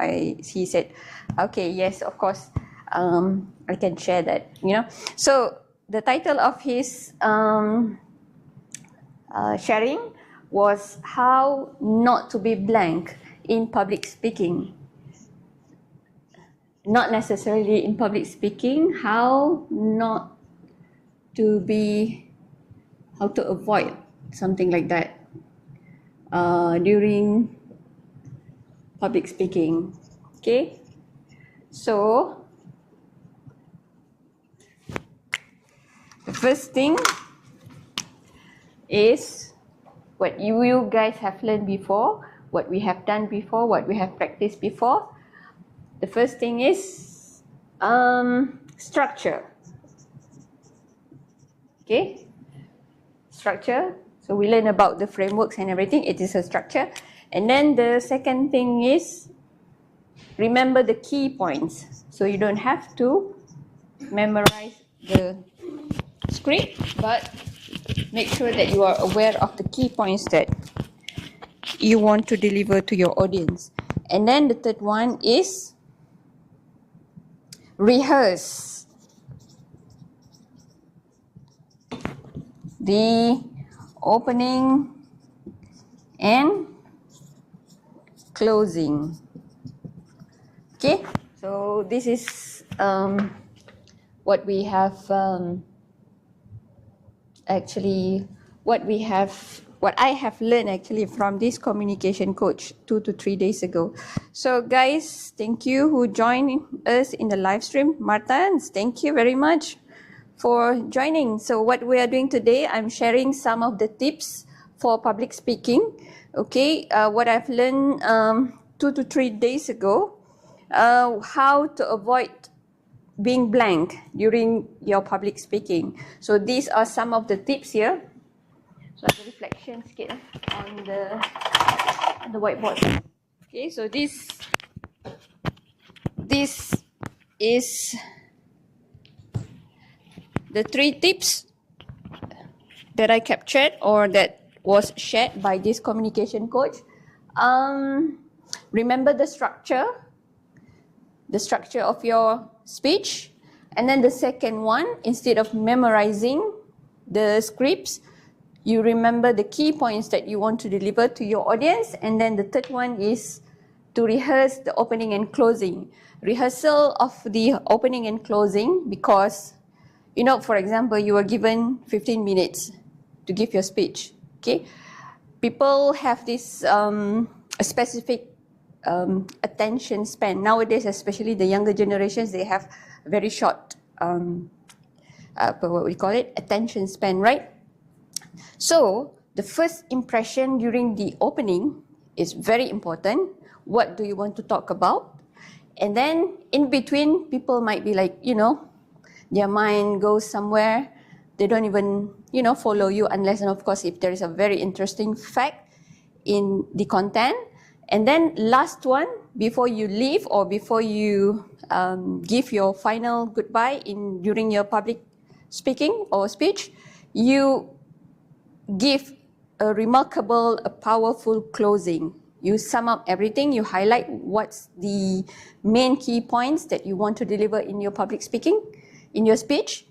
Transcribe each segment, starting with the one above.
he said, okay, yes, of course, I can share that, So the title of his sharing was how not to be blank in public speaking. Not necessarily in public speaking, how to avoid something like that during public speaking. Okay, so the first thing is what you guys have learned before, what we have done before, what we have practiced before. The first thing is structure. Okay, structure. So we learn about the frameworks and everything. It is a structure. And then the second thing is remember the key points. So you don't have to memorize the script, but make sure that you are aware of the key points that you want to deliver to your audience. And then the third one is rehearse the opening and closing. Okay, so this is what we have what I have learned actually from this communication coach 2 to 3 days ago. So guys, thank you who joined us in the live stream. Martins, thank you very much for joining. So what we are doing today, I'm sharing some of the tips for public speaking. Okay, what I've learned 2 to 3 days ago, how to avoid being blank during your public speaking. So these are some of the tips here. So ada reflection sikit on the whiteboard. Okay, so this is the 3 tips that I captured or that was shared by this communication coach. Remember the structure of your speech. And then the second one, instead of memorizing the scripts, you remember the key points that you want to deliver to your audience. And then the third one is to rehearse the opening and closing. Rehearsal of the opening and closing because, for example, you are given 15 minutes to give your speech. Okay, people have this a specific attention span. Nowadays, especially the younger generations, they have very short, attention span, right? So the first impression during the opening is very important. What do you want to talk about? And then in between, people might be like, their mind goes somewhere. They don't even, follow you unless, and of course, if there is a very interesting fact in the content. And then last one, before you leave or before you give your final goodbye during your public speaking or speech, you give a remarkable, a powerful closing. You sum up everything, you highlight what's the main key points that you want to deliver in your public speaking, in your speech,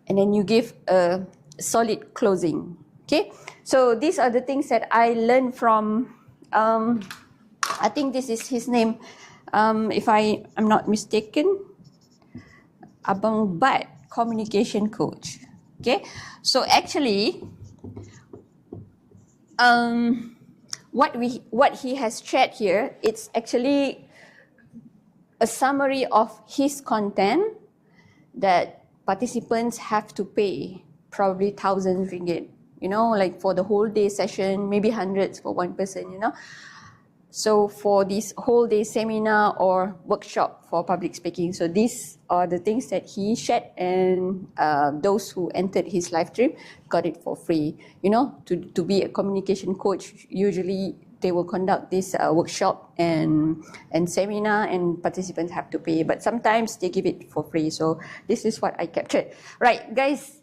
and then you give a solid closing. Okay, so these are the things that I learned from, I think this is his name, if I'm not mistaken, Abang Bat, communication coach. Okay, so actually, what he has shared here, it's actually a summary of his content that participants have to pay probably RM1,000, like for the whole day session, maybe hundreds for one person, So for this whole day seminar or workshop for public speaking, so these are the things that he shared, and those who entered his live stream got it for free. To be a communication coach, usually they will conduct this workshop and seminar, and participants have to pay. But sometimes they give it for free. So this is what I captured. Right, guys.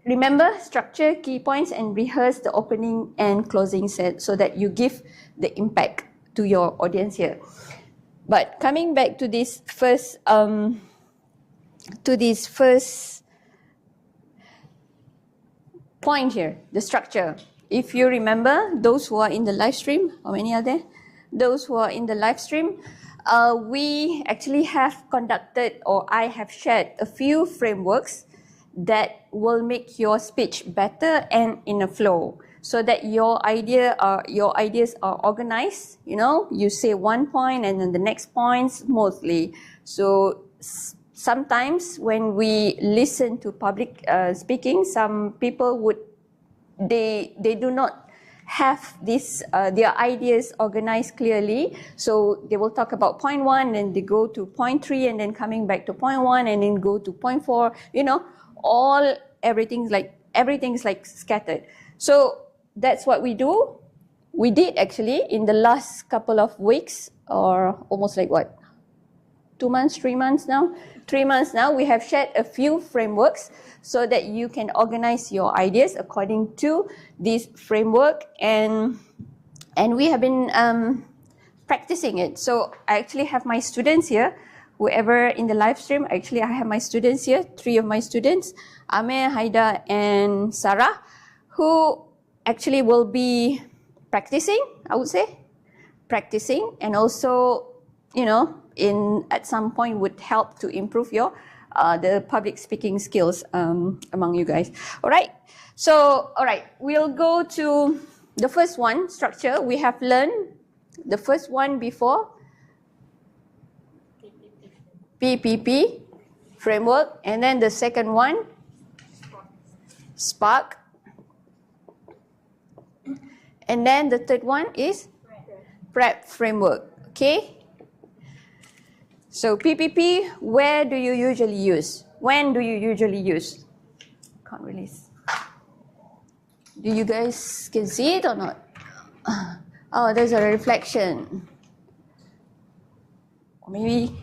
Remember structure, key points, and rehearse the opening and closing set so that you give the impact to your audience here. But coming back to this first point here, the structure. If you remember, those who are in the live stream, how many are there? Those who are in the live stream, we actually have conducted, or I have shared a few frameworks that will make your speech better and in a flow, so that your ideas are organized. You know, you say one point and then the next point smoothly. So sometimes when we listen to public speaking, some people they do not have this their ideas organized clearly. So they will talk about point one, and they go to point three, and then coming back to point one, and then go to point four. You know, everything's like scattered. So that's what we do. We did actually in the last couple of weeks, or almost like what, 2 months, 3 months now? 3 months now, we have shared a few frameworks so that you can organize your ideas according to this framework, and we have been practicing it. So I actually have my students here. Whoever in the live stream, actually I have my students here, 3 of my students, Amir, Haida, and Sarah, who actually will be practicing, I would say, and also, you know, at some point would help to improve your the public speaking skills among you guys. All right. So, all right, we'll go to the first one, structure. We have learned the first one before, PPP framework, and then the second one, Spark, and then the third one is PrEP framework. Okay. So PPP, where do you usually use? When do you usually use? Can't release. Do you guys can see it or not? Oh, there's a reflection. Or maybe,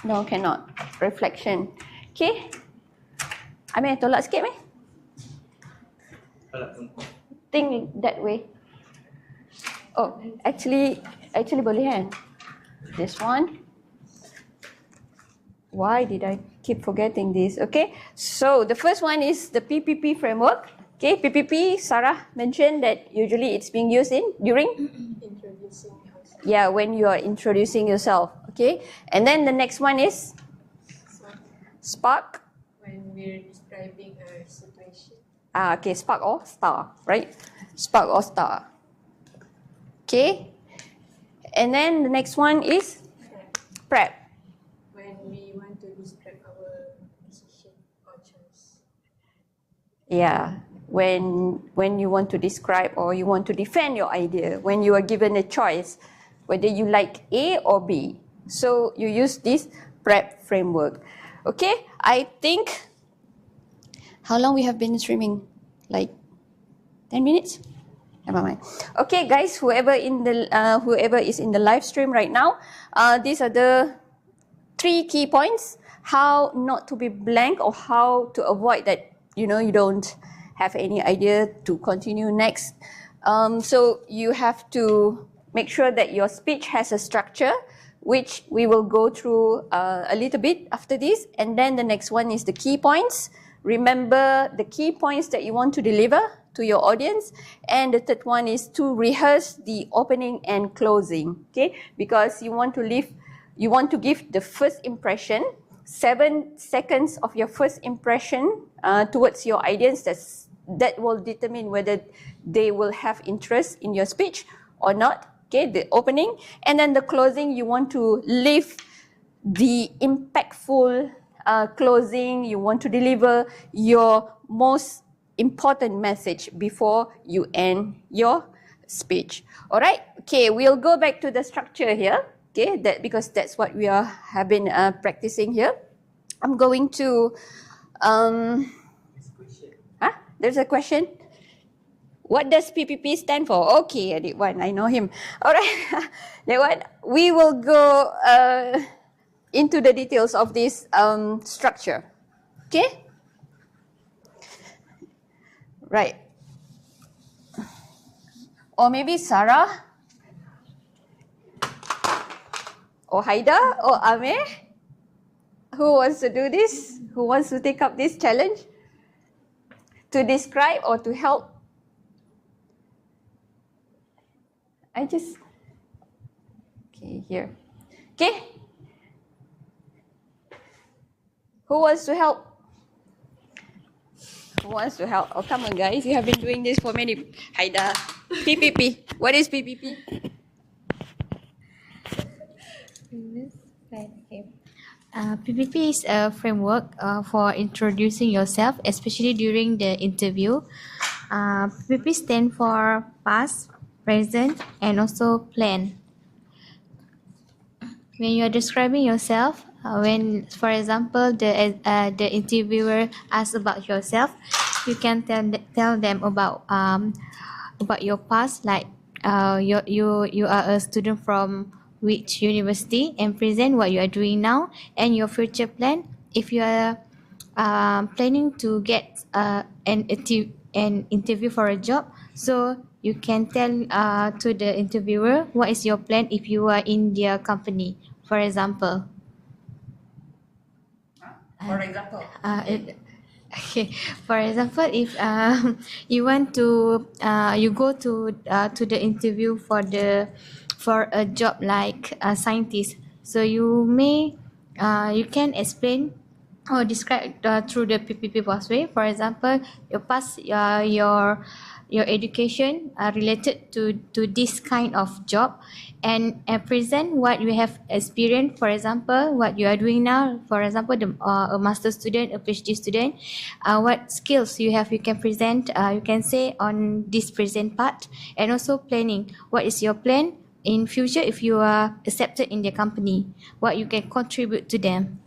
no, cannot. Reflection. Okay. Amir, tolak sikit, Amir. Think that way. Oh, actually boleh kan? This one. Why did I keep forgetting this? Okay, so the first one is the PPP framework. Okay, PPP, Sarah mentioned that usually it's being used during introducing yourself. Yeah, when you are introducing yourself. Okay, and then the next one is Spark. When we're describing a situation. Okay, Spark or Star, right? Spark or Star. Okay, and then the next one is PrEP. When we want to describe our decision or choice. Yeah, when you want to describe or you want to defend your idea, when you are given a choice, whether you like A or B. So you use this PrEP framework. Okay, I think, how long we have been streaming? Like 10 minutes? Never mind. Okay, guys, whoever is in the live stream right now, these are the 3 key points. How not to be blank, or how to avoid that, you know, you don't have any idea to continue next. So you have to make sure that your speech has a structure, which we will go through a little bit after this. And then the next one is the key points. Remember the key points that you want to deliver to your audience. And the third one is to rehearse the opening and closing, okay? Because you want to give the first impression, 7 seconds of your first impression towards your audience. That will determine whether they will have interest in your speech or not, okay? The opening. And then the closing, you want to leave the impactful closing. You want to deliver your most important message before you end your speech. All right. Okay, we'll go back to the structure here. Okay, because that's what we have been practicing here. I'm going to. There's a question. What does PPP stand for? Okay, that one, I know him. All right, that one. We will go into the details of this structure. Okay. Right. Or maybe Sarah, Or Haida? Or Amir? Who wants to do this? Who wants to take up this challenge? To describe or to help? Okay, here. Okay. Who wants to help? Who wants to help? Oh, come on, guys. You have been doing this for many. Haida. PPP. What is PPP? Okay. PPP is a framework for introducing yourself, especially during the interview. PPP stands for past, present, and also plan. When you are describing yourself, when, for example, the interviewer asks about yourself, you can tell them about your past, like you are a student from which university, and present what you are doing now, and your future plan. If you are planning to get an interview for a job, so you can tell to the interviewer what is your plan if you are in their company, for example. For example. Okay. For example, if you want to you go to the interview for a job like a scientist, so you can explain or describe through the PPP pathway. For example, your past your education related to this kind of job, and present what you have experienced. For example, what you are doing now. For example, a master student, a PhD student, what skills you have, you can present. You can say on this present part, and also planning. What is your plan in future if you are accepted in the company? What you can contribute to them.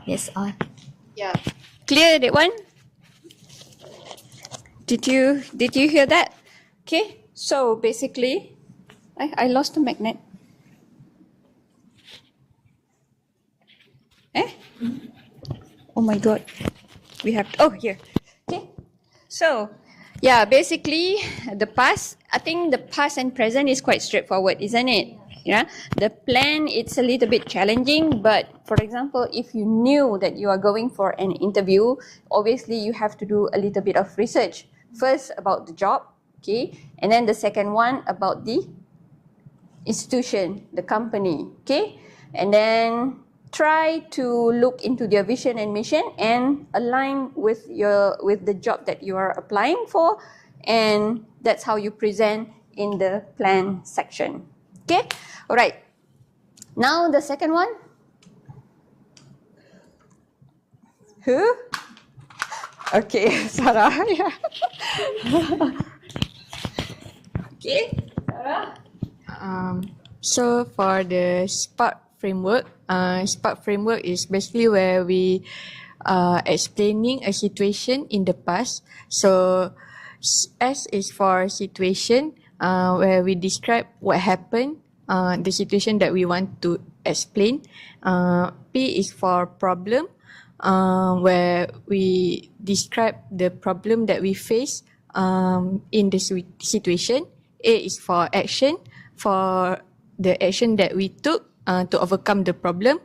That's all. Yeah. Clear that one? Did you hear that? Okay. So basically, I lost the magnet. Oh my god. We have here. Okay. So yeah, basically the past, I think the past and present is quite straightforward, isn't it? Yeah. The plan, it's a little bit challenging, but for example, if you knew that you are going for an interview, obviously you have to do a little bit of research. First about the job, okay, and then the second one about the institution, the company, okay, and then try to look into their vision and mission and align with the job that you are applying for, and that's how you present in the plan section. Okay, all right. Now the second one. Who? Okay, Sarah. Yeah. Okay, Sarah. So for the SPARK framework is basically where we explaining a situation in the past. So S is for situation, where we describe what happened, the situation that we want to explain. P is for problem, where we describe the problem that we face in the situation. A is for action, for the action that we took to overcome the problem.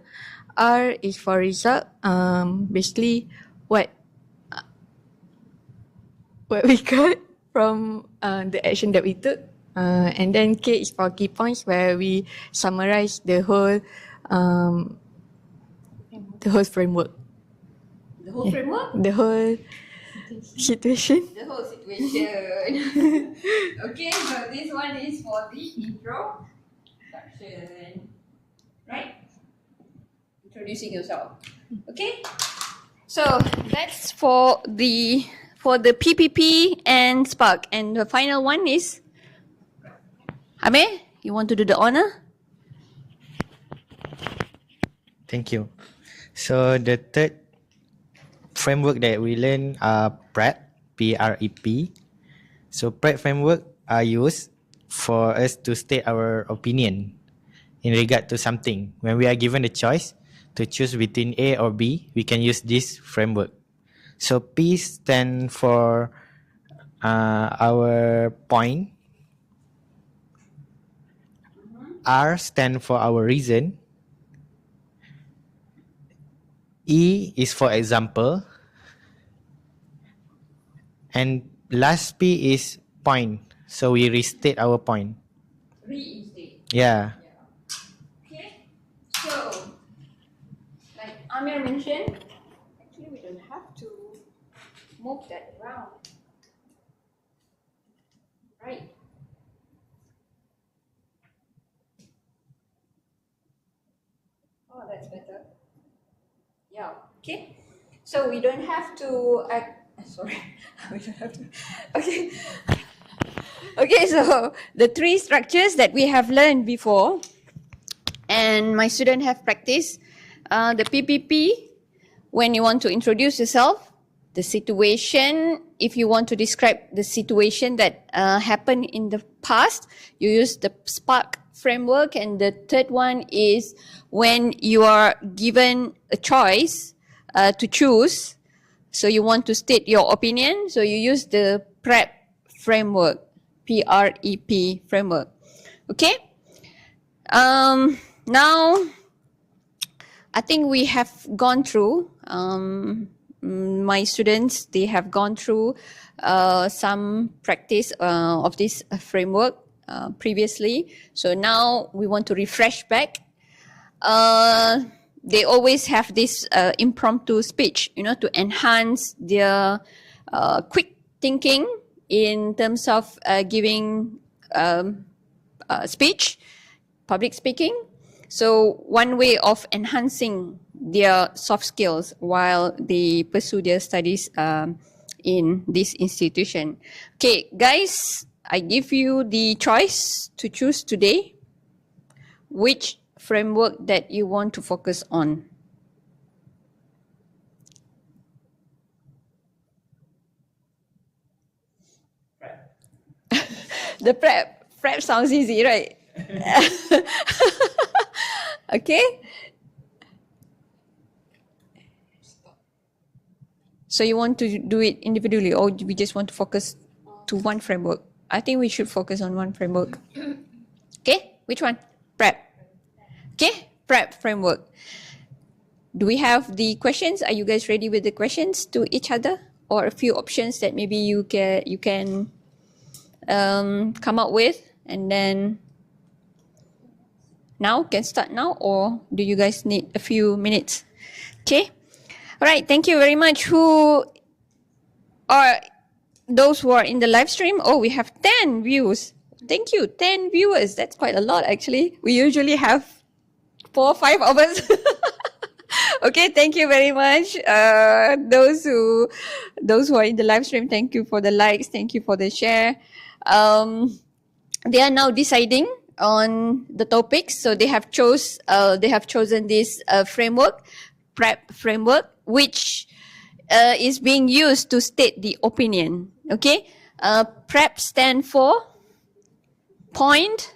R is for result, basically what we got from the action that we took. And then K is for key points, where we summarize the whole framework. The whole framework? The whole situation. The whole situation. Okay, so this one is for the introduction. Right? Introducing yourself. Okay? So that's for the PPP and Spark. And the final one is Amir, you want to do the honor? Thank you. So the third framework that we learn are PrEP, P-R-E-P. So PrEP framework are used for us to state our opinion in regard to something. When we are given the choice to choose between A or B, we can use this framework. So P stand for our point. R stand for our reason. E is for example. And last P is point. So we restate our point. Reinstate. Yeah. Okay. So, like Amir mentioned, actually we don't have to move that around. Right. Oh, that's better. Yeah. Okay. So we don't have to sorry. We don't have to. Okay. Okay, so the three structures that we have learned before and my students have practiced, the PPP, when you want to introduce yourself, the situation, if you want to describe the situation that happened in the past, you use the Spark framework. And the third one is when you are given a choice to choose, so you want to state your opinion, so you use the PREP framework, PREP framework. Okay? Now, I think we have gone through, my students, they have gone through some practice of this framework previously. So now we want to refresh back. They always have this impromptu speech, to enhance their quick thinking in terms of giving speech, public speaking. So one way of enhancing their soft skills while they pursue their studies in this institution. Okay, guys, I give you the choice to choose today which framework that you want to focus on. The prep sounds easy, right? Okay. So you want to do it individually, or we just want to focus to one framework? I think we should focus on one framework. Okay, which one? Prep. Okay, prep framework. Do we have the questions? Are you guys ready with the questions to each other, or a few options that maybe you can come up with, and then now can start now, or do you guys need a few minutes? Okay. All right. Thank you very much. Who are those who are in the live stream? Oh, we have 10 views. Thank you. 10 viewers. That's quite a lot, actually. We usually have 4 or 5 of us. Okay, thank you very much. Those who are in the live stream, thank you for the likes, thank you for the share. They are now deciding on the topics, so they have chosen this framework, PREP framework, which is being used to state the opinion. Okay, PREP stand for point.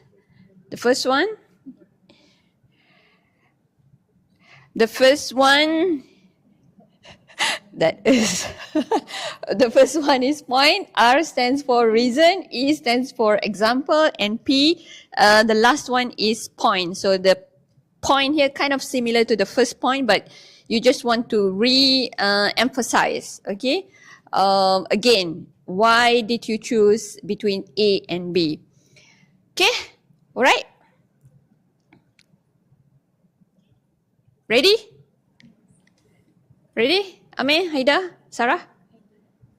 The first one. The first one, that is, the first one is point. R stands for reason, E stands for example, and P, the last one is point. So the point here kind of similar to the first point, but you just want to re-emphasize, okay? Again, why did you choose between A and B? Okay, all right? Ready? Ready? Amir, Haida, Sarah?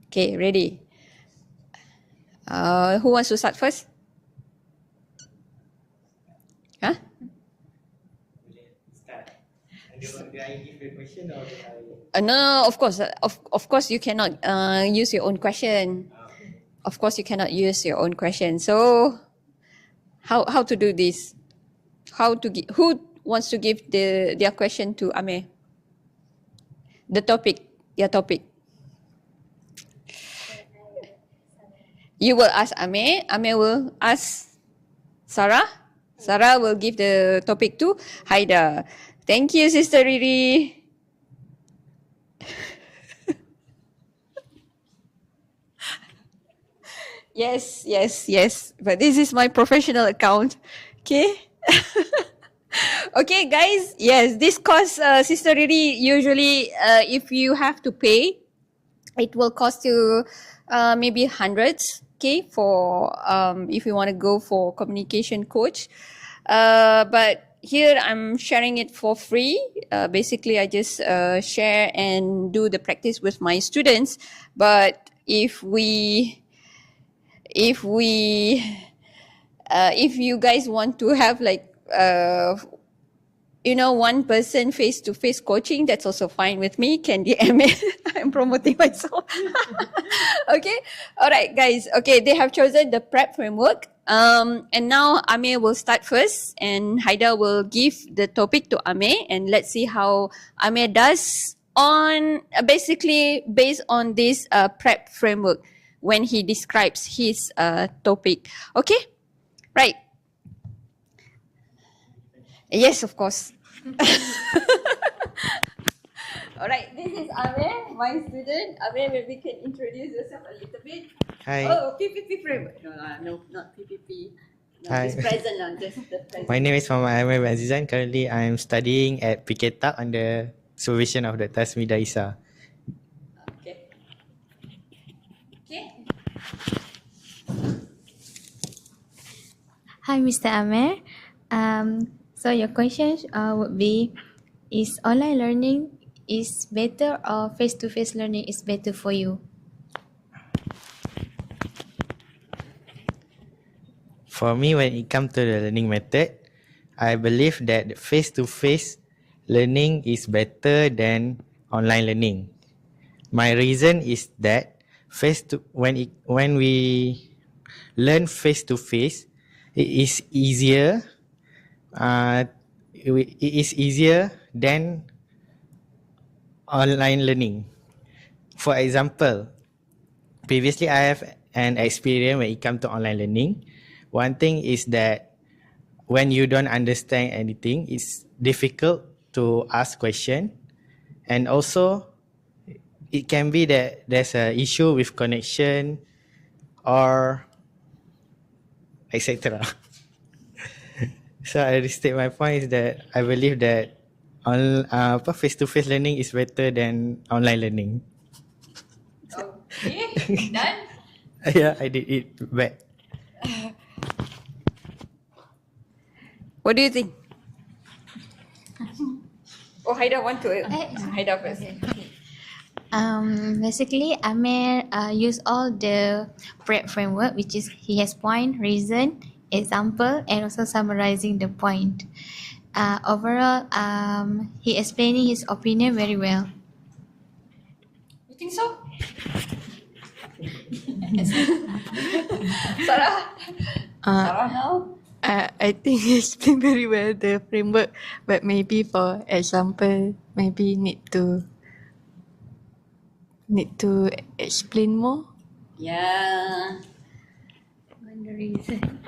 Okay, ready. Who wants to start first? Huh? Do I give the question or do I? No, of course, you cannot use your own question. Of course, you cannot use your own question. So, how to do this? Who wants to give their question to Amir? The topic, your topic. You will ask Amir. Amir will ask Sarah. Sarah will give the topic to Haida. Thank you, Sister Riri. Yes. But this is my professional account. Okay? Okay, guys. Yes, this cost, Sister Riri, usually if you have to pay, it will cost you maybe hundreds, okay, for if you want to go for communication coach. But here I'm sharing it for free. Basically, I just share and do the practice with my students. But if you guys want to have like one person face-to-face coaching, that's also fine with me. Can DM me. I'm promoting myself. Okay. All right, guys. Okay, they have chosen the prep framework. And now Amir will start first, and Haida will give the topic to Amir, and let's see how Amir does on basically based on this prep framework when he describes his topic. Okay. Right. Yes, of course. All right, this is Amir, my student. Amir, maybe you can introduce yourself a little bit. Hi. Oh, PPP frame. No, not PPP. No, Hi. just present, just the present. My name is Muhammad Amir bin Azizan. Currently, I'm studying at PKTAP under supervision of Dr. Asmida Isa. Okay. Okay. Hi, Mr. Amer. So your question would be, is online learning is better or face-to-face learning is better for you? For me, when it comes to the learning method, I believe that face-to-face learning is better than online learning. My reason is that when we learn face-to-face, it is easier. It is easier than online learning. For example, previously I have an experience when it comes to online learning. One thing is that when you don't understand anything, it's difficult to ask question, and also it can be that there's an issue with connection or etc. So I restate my point is that I believe that face-to-face learning is better than online learning. Okay, done. Yeah, I did it back. What do you think? Oh, Haida want to. Haida first. Basically, Amir use all the prep framework, which is he has point, reason, example, and also summarizing the point. Overall, he explaining his opinion very well. You think so? Sarah? Sarah now? I think he explained very well the framework, but maybe for example, maybe need to explain more. Yeah. The reason.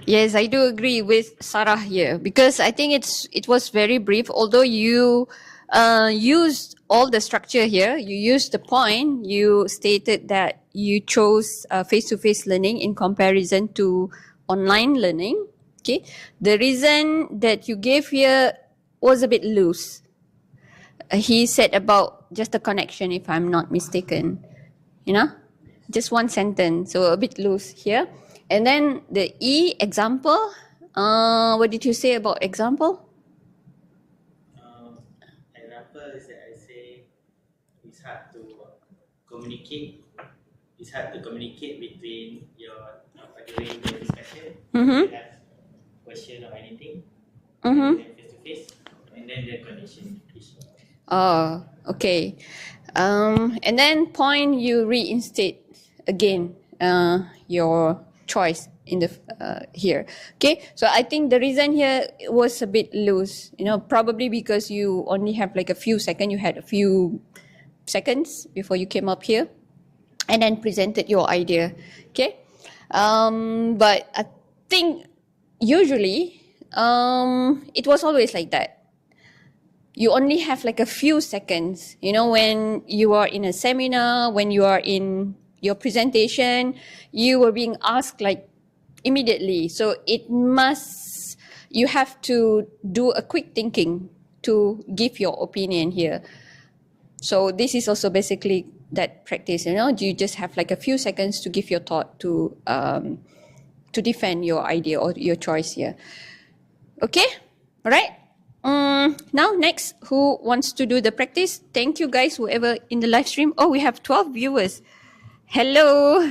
Yes, I do agree with Sarah here because I think it was very brief. Although you used all the structure here, you used the point. You stated that you chose face-to-face learning in comparison to online learning. Okay, the reason that you gave here was a bit loose. He said about just a connection, if I'm not mistaken. Just one sentence, so a bit loose here. And then the E example, what did you say about example? Example is that I say it's hard to communicate. It's hard to communicate between your during the discussion. Mm-hmm. You have question or anything. Mm-hmm. And then face to face, and then the connection issue. Oh, okay. And then point you reinstate again your choice in the here. Okay, so I think the reason here was a bit loose. Probably because you only have like a few seconds. You had a few seconds before you came up here, and then presented your idea. Okay, but I think usually it was always like that. You only have like a few seconds, when you are in a seminar, when you are in your presentation, you were being asked like immediately. So it must you have to do a quick thinking to give your opinion here. So this is also basically that practice, you know, you just have like a few seconds to give your thought to defend your idea or your choice here. Okay, all right. Now next, who wants to do the practice? Thank you guys, whoever in the live stream. Oh, we have 12 viewers. Hello.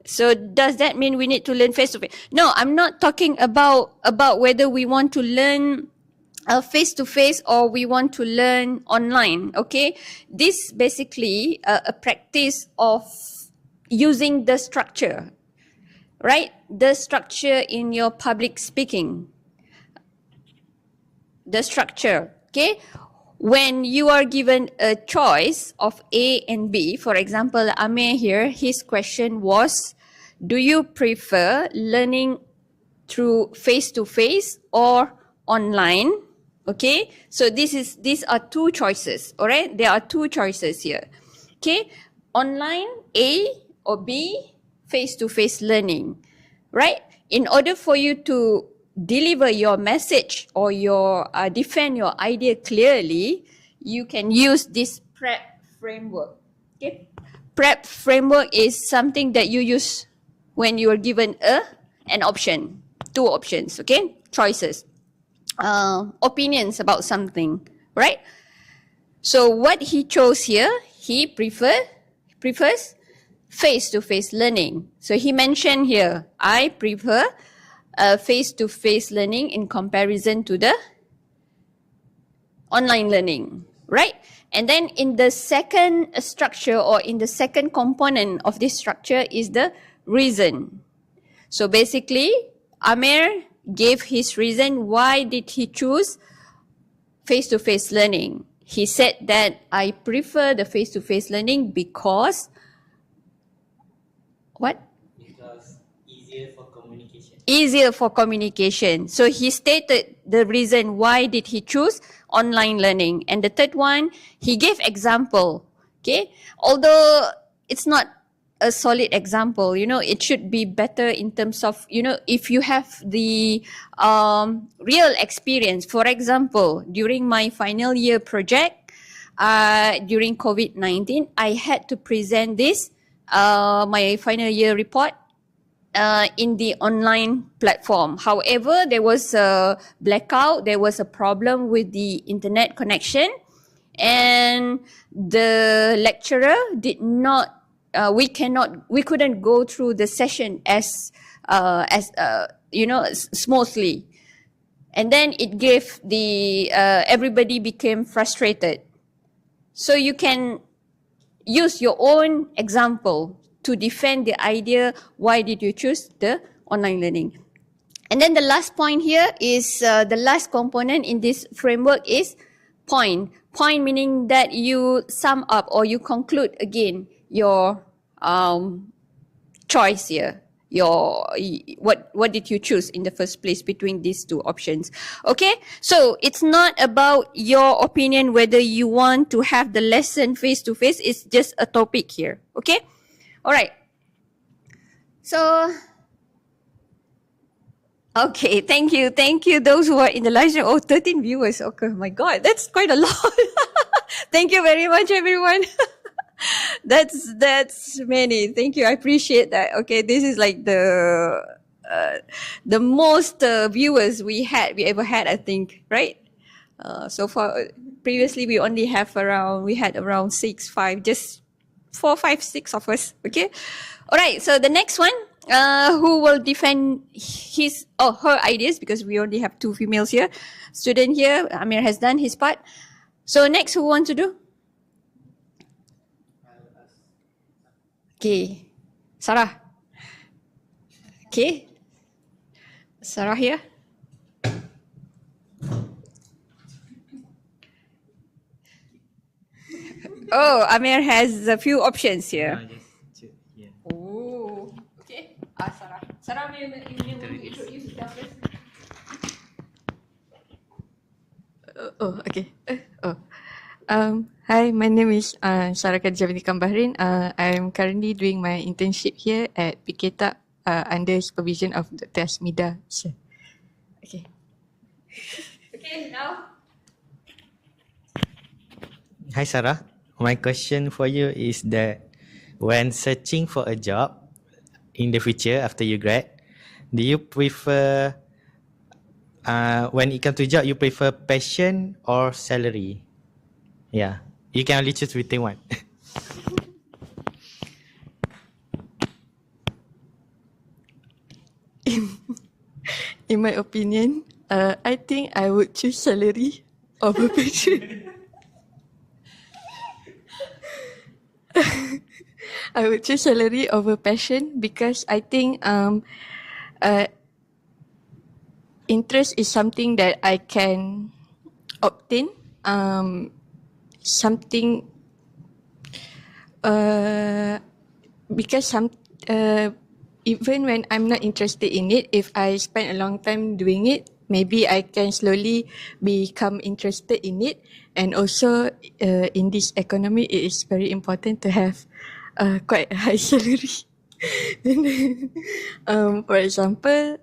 So does that mean we need to learn face to face? No, I'm not talking about whether we want to learn face to face or we want to learn online. Okay, this basically a practice of using the structure, right? The structure in your public speaking. The structure, okay? When you are given a choice of A and B, for example, Amir here, his question was, do you prefer learning through face-to-face or online? Okay, so these are two choices, all right? There are two choices here, okay? Online, A, or B, face-to-face learning, right? In order for you to deliver your message or your defend your idea clearly, you can use this PrEP framework. Okay, PrEP framework is something that you use when you are given an option, two options. Okay, choices, opinions about something, right? So what he chose here, he prefers face-to-face learning. So he mentioned here, I prefer face-to-face learning in comparison to the online learning, right? And then in the second structure or in the second component of this structure is the reason. So basically, Amir gave his reason why did he choose face-to-face learning. He said that I prefer the face-to-face learning because what? Easier for communication. So he stated the reason why did he choose online learning. And the third one, he gave example. Okay, although it's not a solid example, you know, it should be better in terms of, you know, if you have the real experience. For example, during my final year project, during COVID-19, I had to present this, my final year report in the online platform. However, there was a blackout, there was a problem with the internet connection, and the lecturer did not, we couldn't go through the session as you know, smoothly. And then it gave the, everybody became frustrated. So you can use your own example to defend the idea, why did you choose the online learning. And then the last point here is, the last component in this framework is point. Point meaning that you sum up or you conclude again your choice here. Your what did you choose in the first place between these two options. Okay, so it's not about your opinion whether you want to have the lesson face to face. It's just a topic here. Okay, all right. So okay, thank you those who are in the live stream. Oh, 13 viewers. Okay, my god, that's quite a lot. Thank you very much, everyone. That's many. Thank you. I appreciate that. Okay, this is like the most viewers we ever had, I think, right? So far, previously we only have around 6, 5, just 4, 5, 6 of us. Okay, all right. So the next one, who will defend his or her ideas, because we only have 2 females here. Student here, Amir has done his part. So next, who wants to do? Okay, Sarah. Okay, Sarah here. Oh, Amir has a few options here. Oh, okay. Sarah. Sarah, you introduce yourself first. Okay. Hi, my name is Sarah Khadijah binti Bahrin. I'm currently doing my internship here at PKTAK under supervision of Dr. Asmida. Okay. Okay, now. Hi Sarah, my question for you is that when searching for a job in the future after you grad, do you prefer when it comes to job you prefer passion or salary? Yeah, you can only choose between one. In my opinion, I think I would choose salary over passion. I would choose salary over passion because I think interest is something that I can obtain. Something because even when I'm not interested in it, if I spend a long time doing it, maybe I can slowly become interested in it. And also, in this economy, it is very important to have quite a high salary. And then, for example,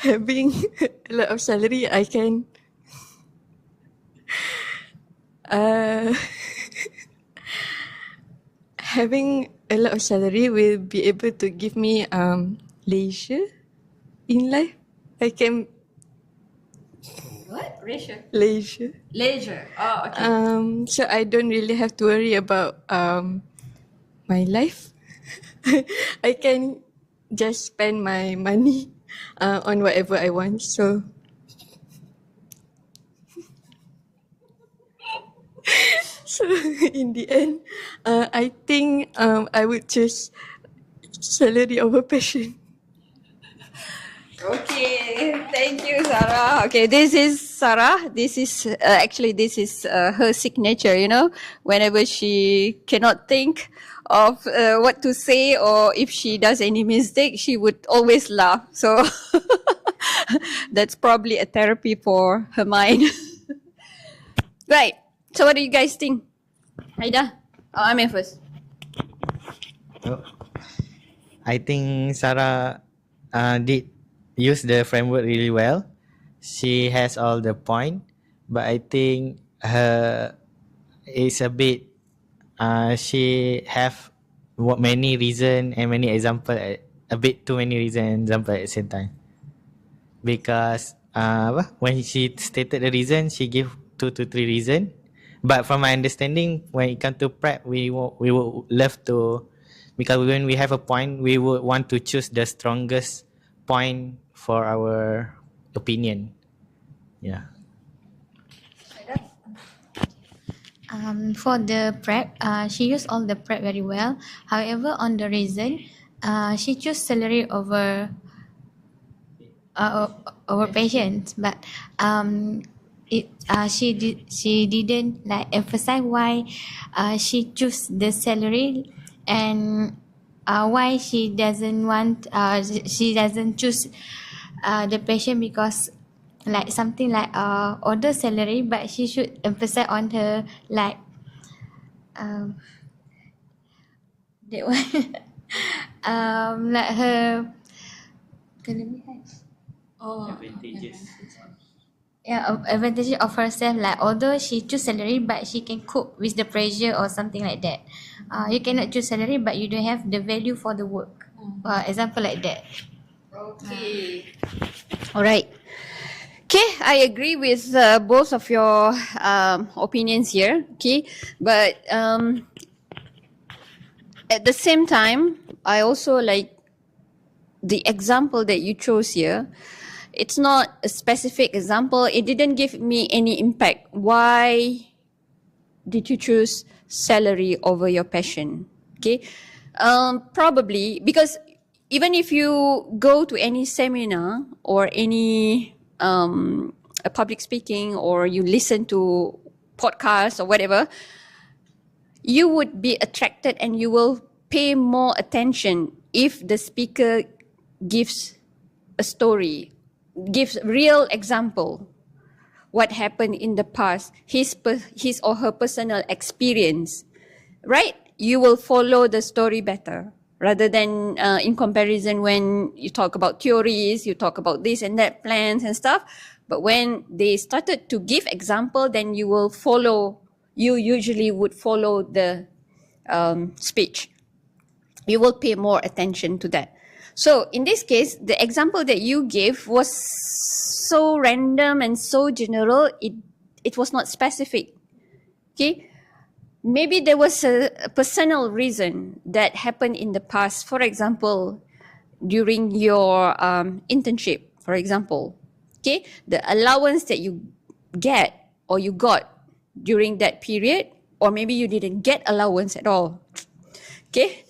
having a lot of salary, I can having a lot of salary will be able to give me leisure in life. I can What? Ratio? leisure. Leisure. Oh, okay. So I don't really have to worry about my life. I can just spend my money on whatever I want. So so in the end, I think I would choose salary over passion. Okay, thank you, Sarah. Okay, this is Sarah. This is actually this is her signature. You know, whenever she cannot think of what to say or if she does any mistake, she would always laugh. So that's probably a therapy for her mind. Right. So, what do you guys think? Haida, I'm in first. Oh, I think Sarah did use the framework really well. She has all the point, but I think her is a bit. She have what many reason and many example. A bit too many reason and example at the same time. Because when she stated the reason, she give 2 to 3 reason. But from my understanding, when it comes to prep, we would love to, because when we have a point, we would want to choose the strongest point for our opinion. Yeah. For the prep, she used all the prep very well. However, on the reason, she chose salary over patience, but she didn't like emphasize why she chose the salary and why she doesn't choose the patient because like something like order salary, but she should emphasize on her like that one like her advantage of herself, like although she choose salary but she can cope with the pressure or something like that. You cannot choose salary but you don't have the value for the work, example like that. Okay. All right. Okay, I agree with both of your opinions here. Okay, but at the same time, I also like the example that you chose here. It's not a specific example. It didn't give me any impact. Why did you choose salary over your passion? Okay, probably because even if you go to any seminar or any a public speaking or you listen to podcasts or whatever, you would be attracted and you will pay more attention if the speaker gives a story, gives real example, what happened in the past, his or her personal experience, right? You will follow the story better. rather than in comparison when you talk about theories, you talk about this and that plans and stuff. But when they started to give example, then you usually would follow the speech. You will pay more attention to that. So in this case, the example that you gave was so random and so general, it was not specific. Okay, maybe there was a personal reason that happened in the past. For example, during your internship, for example, okay, the allowance that you get or you got during that period, or maybe you didn't get allowance at all. Okay,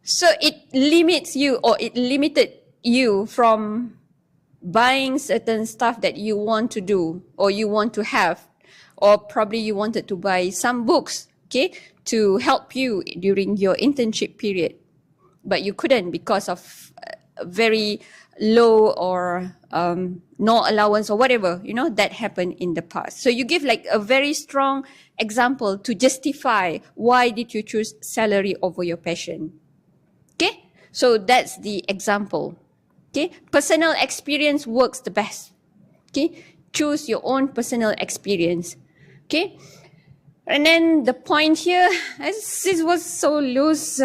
so it limits you, or it limited you from buying certain stuff that you want to do or you want to have, or probably you wanted to buy some books, okay, to help you during your internship period, but you couldn't because of very low or no allowance or whatever, you know, that happened in the past. So you give like a very strong example to justify why did you choose salary over your passion. Okay, so that's the example. Okay, personal experience works the best. Okay, choose your own personal experience. Okay, and then the point here, this was so loose.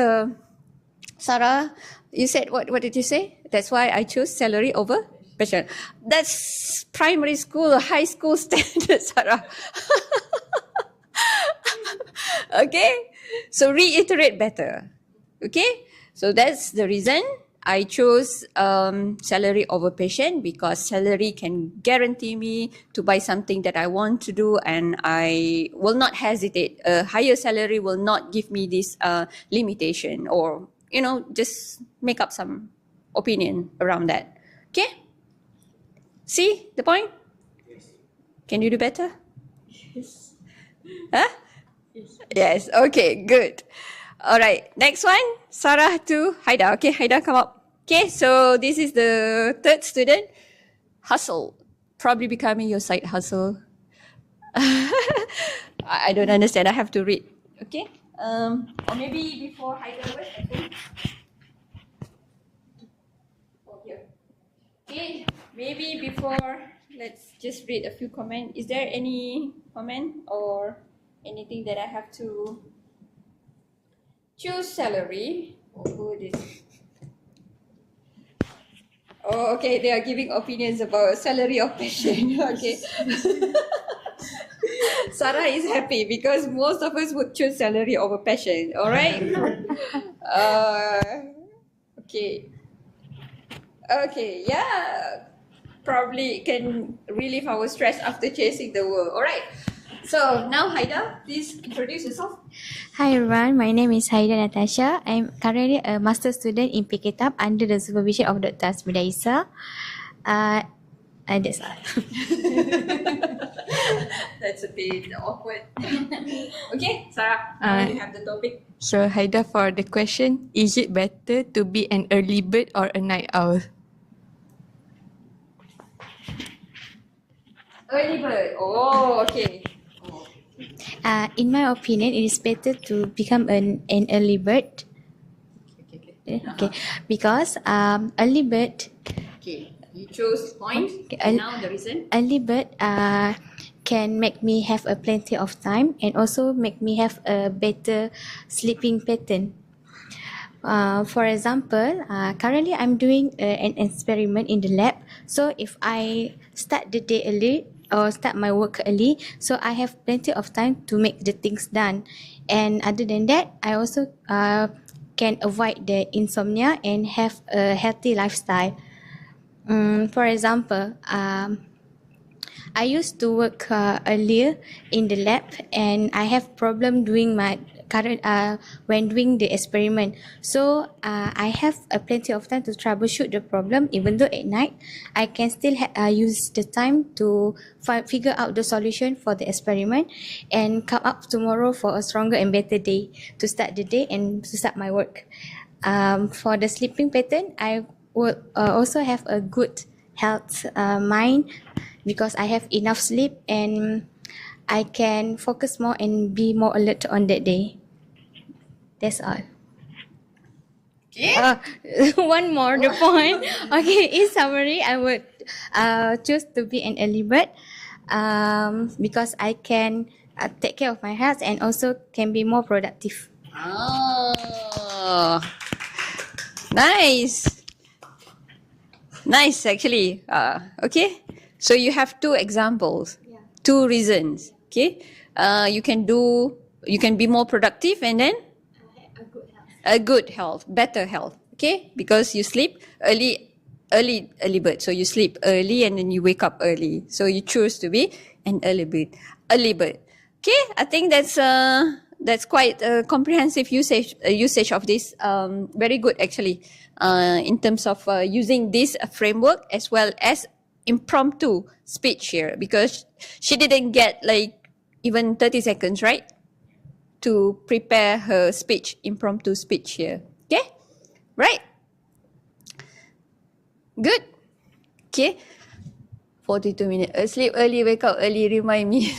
Sarah, you said what did you say? That's why I chose salary over passion. That's primary school or high school standard, Sarah. Okay, so reiterate better. Okay, so that's the reason I chose salary over passion, because salary can guarantee me to buy something that I want to do, and I will not hesitate. A higher salary will not give me this limitation, or, you know, just make up some opinion around that. Okay? See the point? Yes. Can you do better? Yes. Huh? Yes. Yes. Okay, good. All right, next one, Sarah to Haida. Okay, Haida, come up. Okay, so this is the third student. Hustle, probably becoming your side hustle. I don't understand, I have to read. Okay, or maybe before Haida was, I think. Oh, here. Okay, maybe before, let's just read a few comments. Is there any comment or anything that I have to choose salary over this? Oh, okay, they are giving opinions about salary of passion. Okay. Sarah is happy because most of us would choose salary over passion. All right. Okay. Okay. Yeah. Probably can relieve our stress after chasing the world. All right. So now, Haida, please introduce yourself. Hi everyone, my name is Haida Natasha. I'm currently a master student in PKTAP under the supervision of Dr. Asmida Isa. That's all. That's a bit awkward. Okay, Sarah, now you have the topic. So Haida, for the question, is it better to be an early bird or a night owl? Early bird. Oh, okay. In my opinion, it is better to become an early bird. Okay, because early bird. Okay, you chose point. Okay, And now the reason. Early bird can make me have a plenty of time and also make me have a better sleeping pattern. For example, currently I'm doing an experiment in the lab. So if I start the day early or start my work early, so I have plenty of time to make the things done. And other than that, I also can avoid the insomnia and have a healthy lifestyle. For example, I used to work earlier in the lab, and I have problem doing my current when doing the experiment. So I have a plenty of time to troubleshoot the problem. Even though at night, I can still use the time to figure out the solution for the experiment and come up tomorrow for a stronger and better day to start the day and to start my work. For the sleeping pattern, I would also have a good health mind because I have enough sleep and I can focus more and be more alert on that day. That's all. One more the point. Okay, in summary, I would choose to be an early bird because I can take care of my health and also can be more productive. Oh, nice. Nice, actually. Okay. So you have two examples, two reasons. Okay. You can be more productive and then a good health, better health. Okay. Because you sleep early bird. So you sleep early and then you wake up early. So you choose to be an early bird. Okay. I think that's quite a comprehensive usage of this. Very good actually, in terms of using this framework as well as impromptu speech here, because she didn't get like even 30 seconds, right, to prepare her speech, impromptu speech here. Okay, right? Good. Okay. 42 minutes. Sleep early, wake up early, remind me.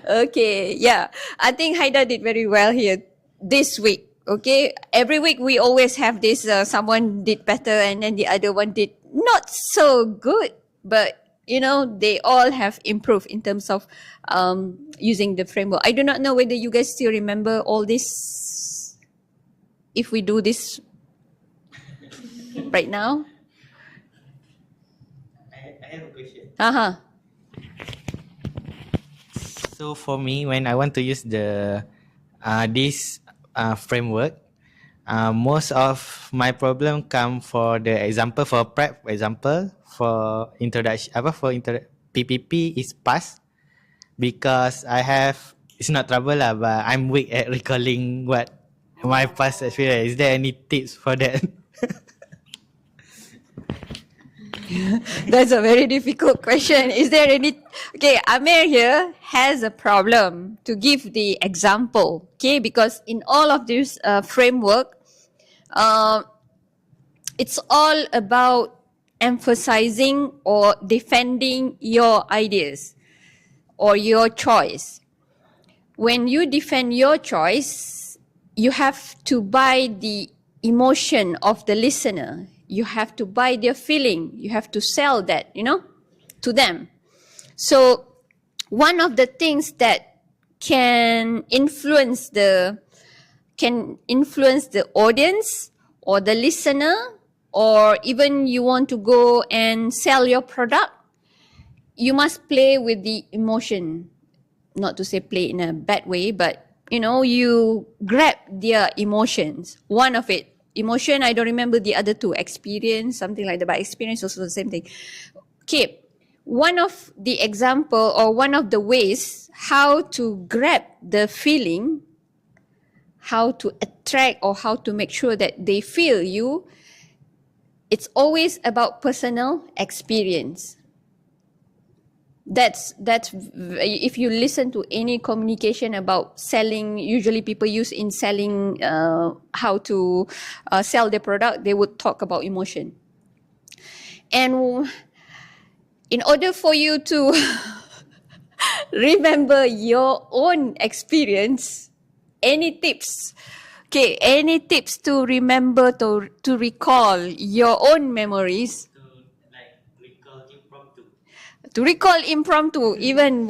Okay, yeah. I think Haida did very well here this week. Okay, every week we always have this, someone did better and then the other one did not so good. But, they all have improved in terms of using the framework. I do not know whether you guys still remember all this, if we do this right now. I have a question. Uh-huh. So for me, when I want to use this framework, most of my problem come for the example for prep. For example, for introduction, PPP is pass because it's not trouble lah, but I'm weak at recalling what my past experience. Is there any tips for that? That's a very difficult question. Is there any... Okay, Amir here has a problem to give the example. Okay, because in all of this framework, it's all about emphasizing or defending your ideas or your choice. When you defend your choice, you have to buy the emotion of the listener. You have to buy their feeling. You have to sell that, to them. So one of the things that can influence the audience or the listener, or even you want to go and sell your product, you must play with the emotion. Not to say play in a bad way, but you grab their emotions. One of it, emotion, I don't remember the other two. Experience, something like that, but experience also the same thing. Okay, one of the example or one of the ways how to grab the feeling, how to attract or how to make sure that they feel you, it's always about personal experience. That's if you listen to any communication about selling, usually people use in selling, how to sell their product, they would talk about emotion. And in order for you to remember your own experience, any tips? Okay, any tips to remember, to recall your own memories? To recall impromptu, even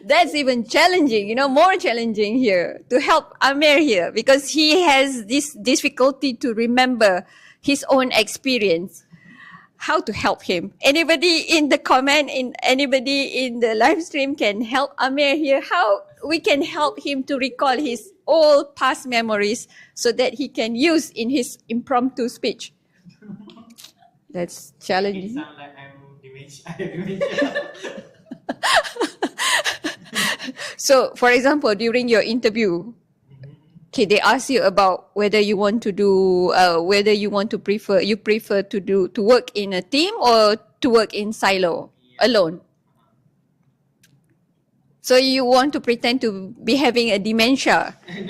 that's even challenging, more challenging here to help Amir here, because he has this difficulty to remember his own experience. How to help him? Anybody in the comment, anybody in the live stream can help Amir here. How we can help him to recall his old past memories so that he can use in his impromptu speech. That's challenging. It sounds like I'm dementia. So, for example, during your interview, okay, they ask you about whether you want to do, prefer to work in a team or to work in silo, alone. So you want to pretend to be having a dementia. Be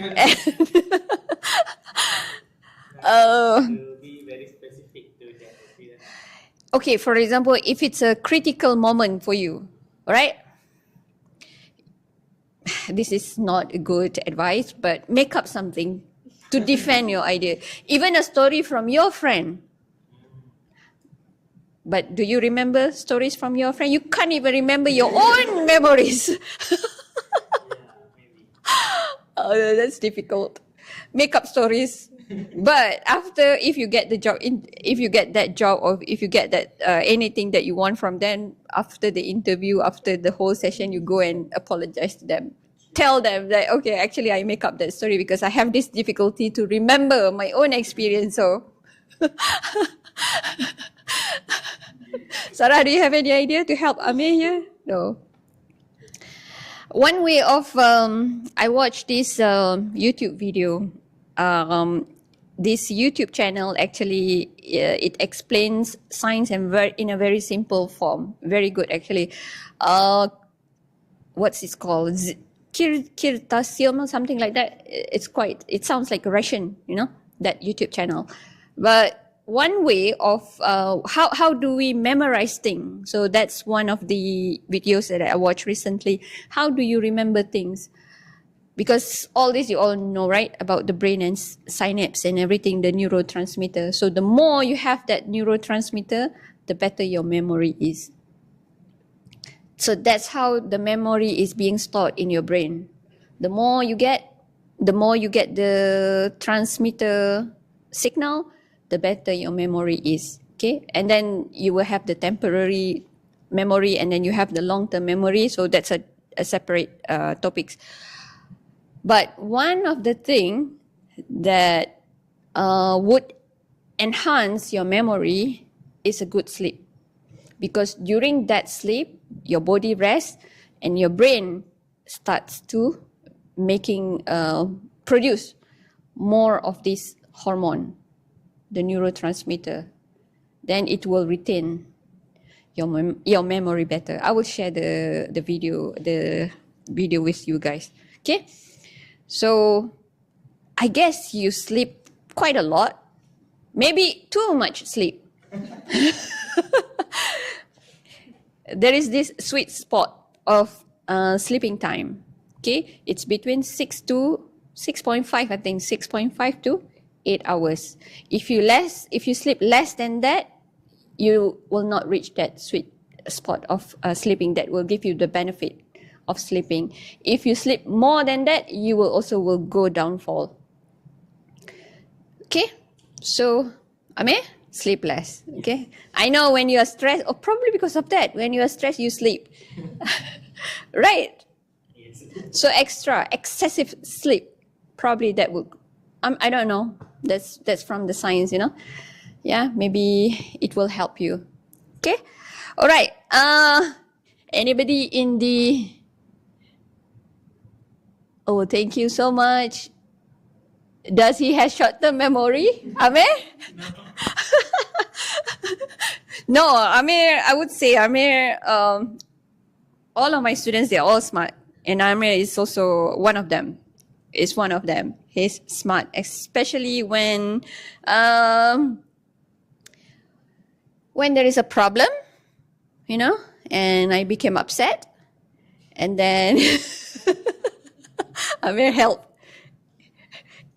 very specific to that experience. Okay, for example, if it's a critical moment for you, right? this is not a good advice, but make up something to defend your idea. Even a story from your friend. But do you remember stories from your friend? You can't even remember your own memories. Oh, that's difficult. Make up stories. But after, if you get the job, if you get that job, or if you get that anything that you want from them, after the interview, after the whole session, you go and apologize to them. Tell them that, okay, actually I make up that story because I have this difficulty to remember my own experience. So, Sarah, do you have any idea to help Amir here? No. One way of, I watched this YouTube video. This YouTube channel actually, it explains science and in a very simple form. Very good, actually. What's it called? Kirtasium or something like that. It sounds like Russian, you know, that YouTube channel. But one way of how do we memorize things? So that's one of the videos that I watched recently. How do you remember things? Because all this you all know, right? About the brain and synapse and everything, the neurotransmitter. So the more you have that neurotransmitter, the better your memory is. So that's how the memory is being stored in your brain. The more you get the transmitter signal, the better your memory is. Okay, and then you will have the temporary memory, and then you have the long-term memory. So that's a separate topics. But one of the things that would enhance your memory is a good sleep. Because during that sleep, your body rests and your brain starts to produce more of this hormone, the neurotransmitter. Then it will retain your memory better. I will share the video with you guys. Okay? So I guess you sleep quite a lot, maybe too much sleep. There is this sweet spot of sleeping time. Okay, it's between 6.5, I think 6.5 to 8 hours. If you sleep less than that, you will not reach that sweet spot of sleeping that will give you the benefit of sleeping. If you sleep more than that, you will go downfall. Okay, so Amir, sleep less. Okay, I know when you are stressed, or probably because of that, when you are stressed, you sleep. Right? So excessive sleep, probably that will. I don't know. That's from the science, you know. Yeah, maybe it will help you. Okay, all right. Anybody in the? Oh, thank you so much. Does he have short-term memory, Amir? No, Amir, I would say Amir, all of my students, they're all smart. And Amir is also one of them. Is one of them. He's smart, especially when there is a problem, you know, and I became upset. And then Amir helped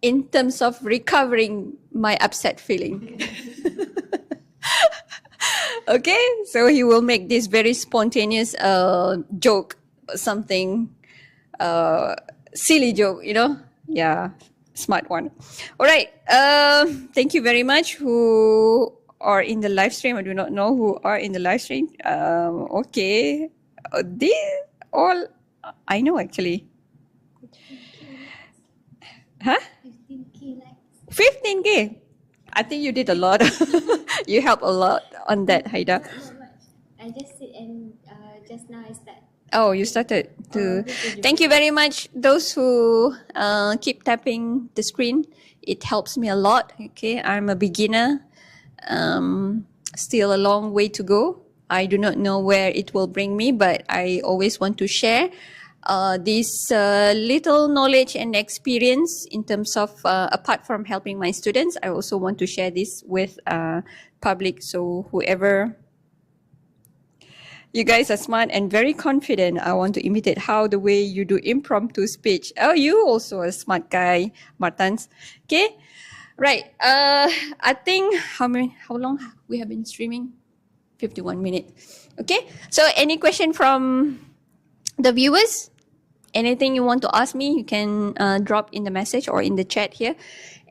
in terms of recovering my upset feeling. Okay, so he will make this very spontaneous joke, something silly joke, you know. Yeah, smart one. All right, thank you very much who are in the live stream. I do not know who are in the live stream. Okay, they all I know actually. Huh? 15K. I think you did a lot. You helped a lot on that, Haida. I just sit and just now I start. Oh, you started to. Thank you very much. Those who keep tapping the screen, it helps me a lot. Okay, I'm a beginner. Still a long way to go. I do not know where it will bring me, but I always want to share this little knowledge and experience in terms of, apart from helping my students, I also want to share this with public. So whoever You guys are smart and very confident. I want to imitate how the way you do impromptu speech. Oh, you also a smart guy, Martans. Okay, right. I think how long we have been streaming? 51 minutes. Okay. So, any question from the viewers? Anything you want to ask me, you can drop in the message or in the chat here.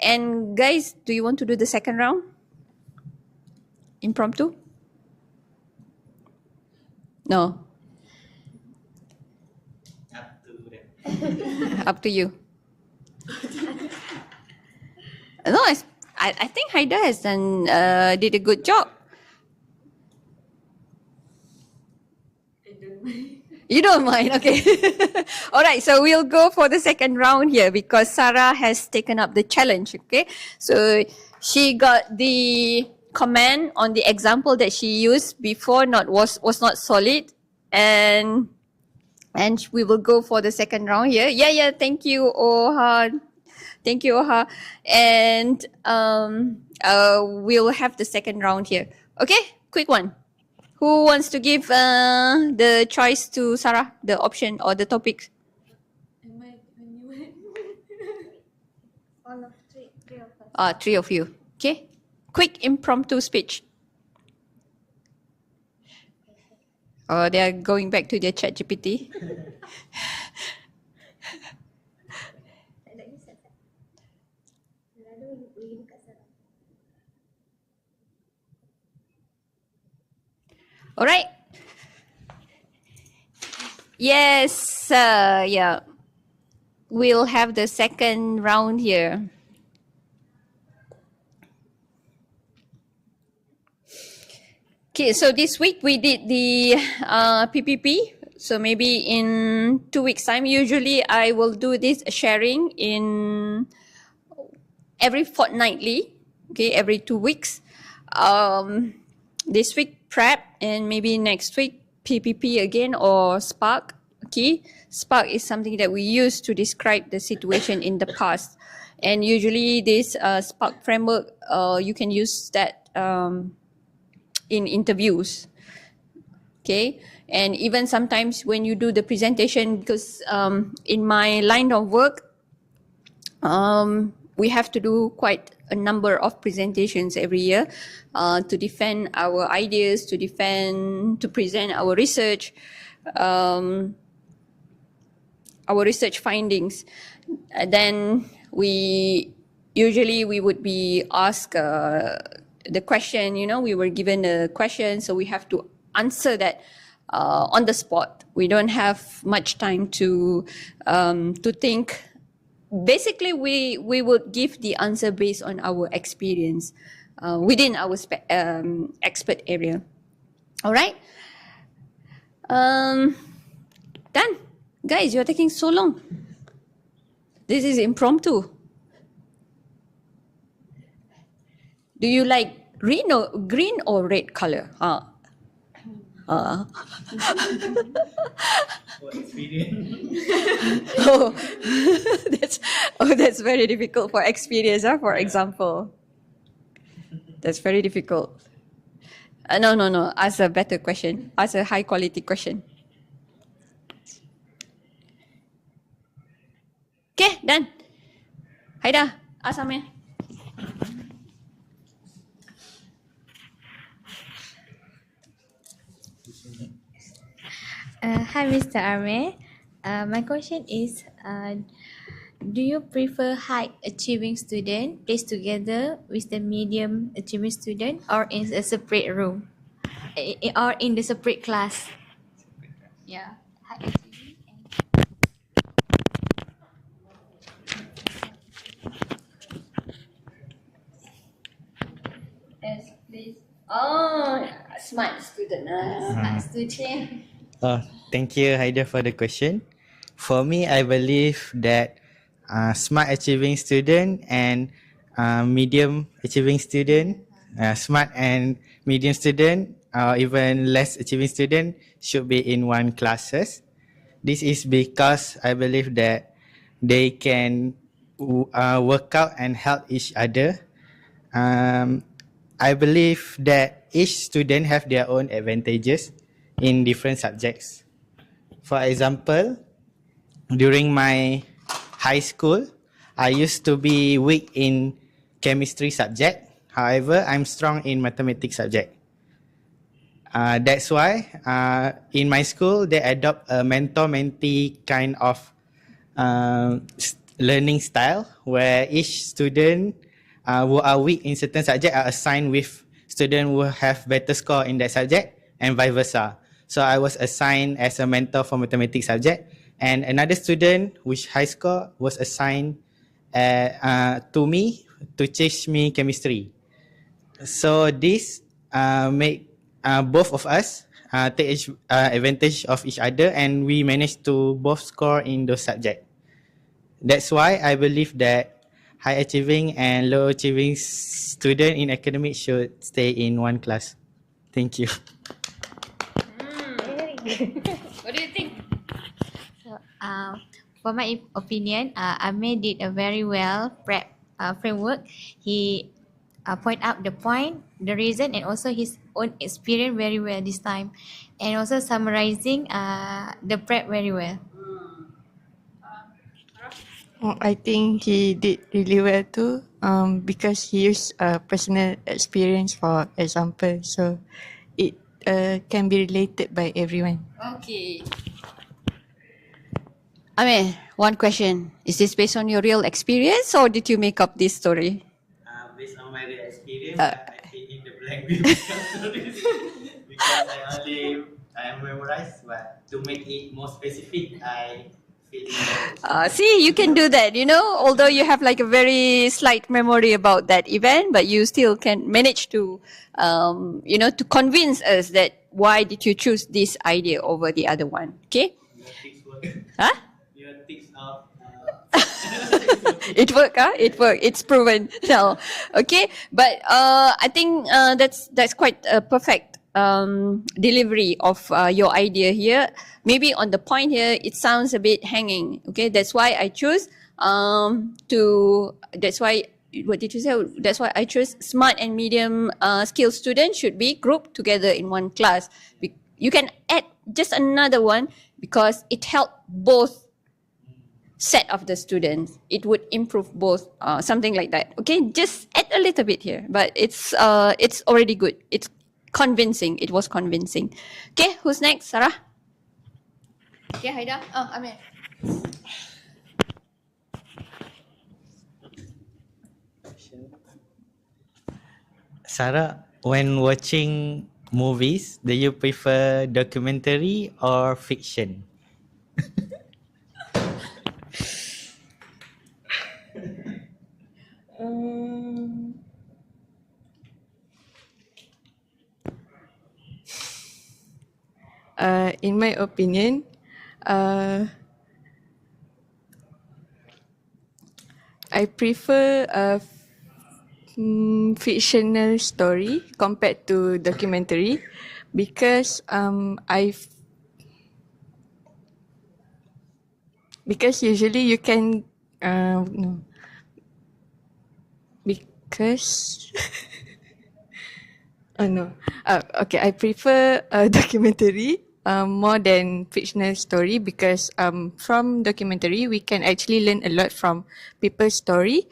And guys, do you want to do the second round? Impromptu? No. Up to you. No, I think Haida has did a good job. You don't mind, okay. All right, so we'll go for the second round here because Sarah has taken up the challenge, okay. So she got the comment on the example that she used before was not solid, and we will go for the second round here. Yeah, thank you, Oha. Thank you, Oha. And we'll have the second round here. Okay, quick one. Who wants to give the choice to Sarah, the option or the topic? All of three of us. Three of you. Okay. Quick impromptu speech. Oh, they are going back to their chat GPT. All right. Yes, yeah. We'll have the second round here. Okay, so this week we did the PPP. So maybe in 2 weeks' time, usually I will do this sharing in every fortnightly, okay, every 2 weeks. This week prep and maybe next week PPP again or Spark. Okay, Spark is something that we use to describe the situation in the past, and usually this Spark framework you can use that in interviews. Okay, and even sometimes when you do the presentation, because in my line of work we have to do quite a number of presentations every year to defend our ideas, to present our research findings. Then we would be asked the question, we were given a question, so we have to answer that on the spot. We don't have much time to think. Basically, we would give the answer based on our experience within our expert area. All right. Done. Guys, you're taking so long. This is impromptu. Do you like green or red color? Oh, that's very difficult for experience, for example. That's very difficult. No. Ask a better question. Ask a high quality question. Okay, done. Haida, ask Amir. Hi, Mr. Arme. My question is, do you prefer high achieving student placed together with the medium achieving student, or in a separate room, or in the separate class? Yeah, high achieving. Yes, please. Oh, smart student. Smart student. Thank you, Haida, for the question. For me, I believe that smart achieving student and medium achieving student, smart and medium student, or even less achieving student should be in one classes. This is because I believe that they can work out and help each other. I believe that each student have their own advantages in different subjects. For example, during my high school, I used to be weak in chemistry subject. However, I'm strong in mathematics subject. That's why in my school, they adopt a mentor-mentee kind of learning style where each student who are weak in certain subject are assigned with students who have better score in that subject and vice versa. So I was assigned as a mentor for mathematics subject, and another student with high score was assigned to me to teach me chemistry. So this make both of us take advantage of each other, and we managed to both score in those subjects. That's why I believe that high achieving and low achieving student in academic should stay in one class. Thank you. What do you think? So, for my opinion, Amir did a very well prep framework. He point out the point, the reason, and also his own experience very well this time, and also summarizing the prep very well. I think he did really well too, because he used personal experience for example, so it can be related by everyone. Okay. Amir, one question. Is this based on your real experience or did you make up this story? Based on my real experience, I fill in the blank with because I memorized, but to make it more specific, I fill in the See, you can do that, you know, although you have like a very slight memory about that event, but you still can manage to, to convince us that why did you choose this idea over the other one, okay? Huh? Your tips of It worked, huh? It worked. It's proven now. Okay, but I think that's quite a perfect delivery of your idea here. Maybe on the point here, it sounds a bit hanging. Okay, that's why I choose That's why. What did you say? That's why I chose smart and medium skilled students should be grouped together in one class. You can add just another one because it helped both set of the students. It would improve both, something like that. Okay, just add a little bit here, but it's already good. It's convincing. It was convincing. Okay, who's next? Sarah? Okay, Haida. Oh, Amir. Sarah, when watching movies, do you prefer documentary or fiction? In my opinion, I prefer a fictional story compared to documentary because because usually you can no because oh no okay, I prefer a documentary more than fictional story because from documentary we can actually learn a lot from people's story.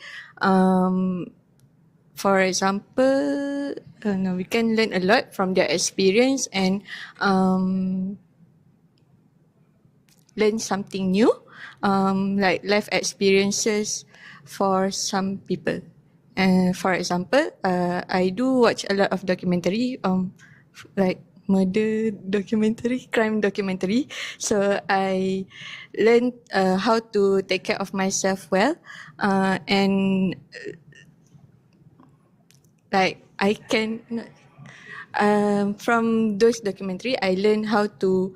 For example, no, we can learn a lot from their experience and learn something new, like life experiences for some people. For example, I do watch a lot of documentary, like murder documentary, crime documentary. So I learned how to take care of myself well, and like I can from those documentary I learned how to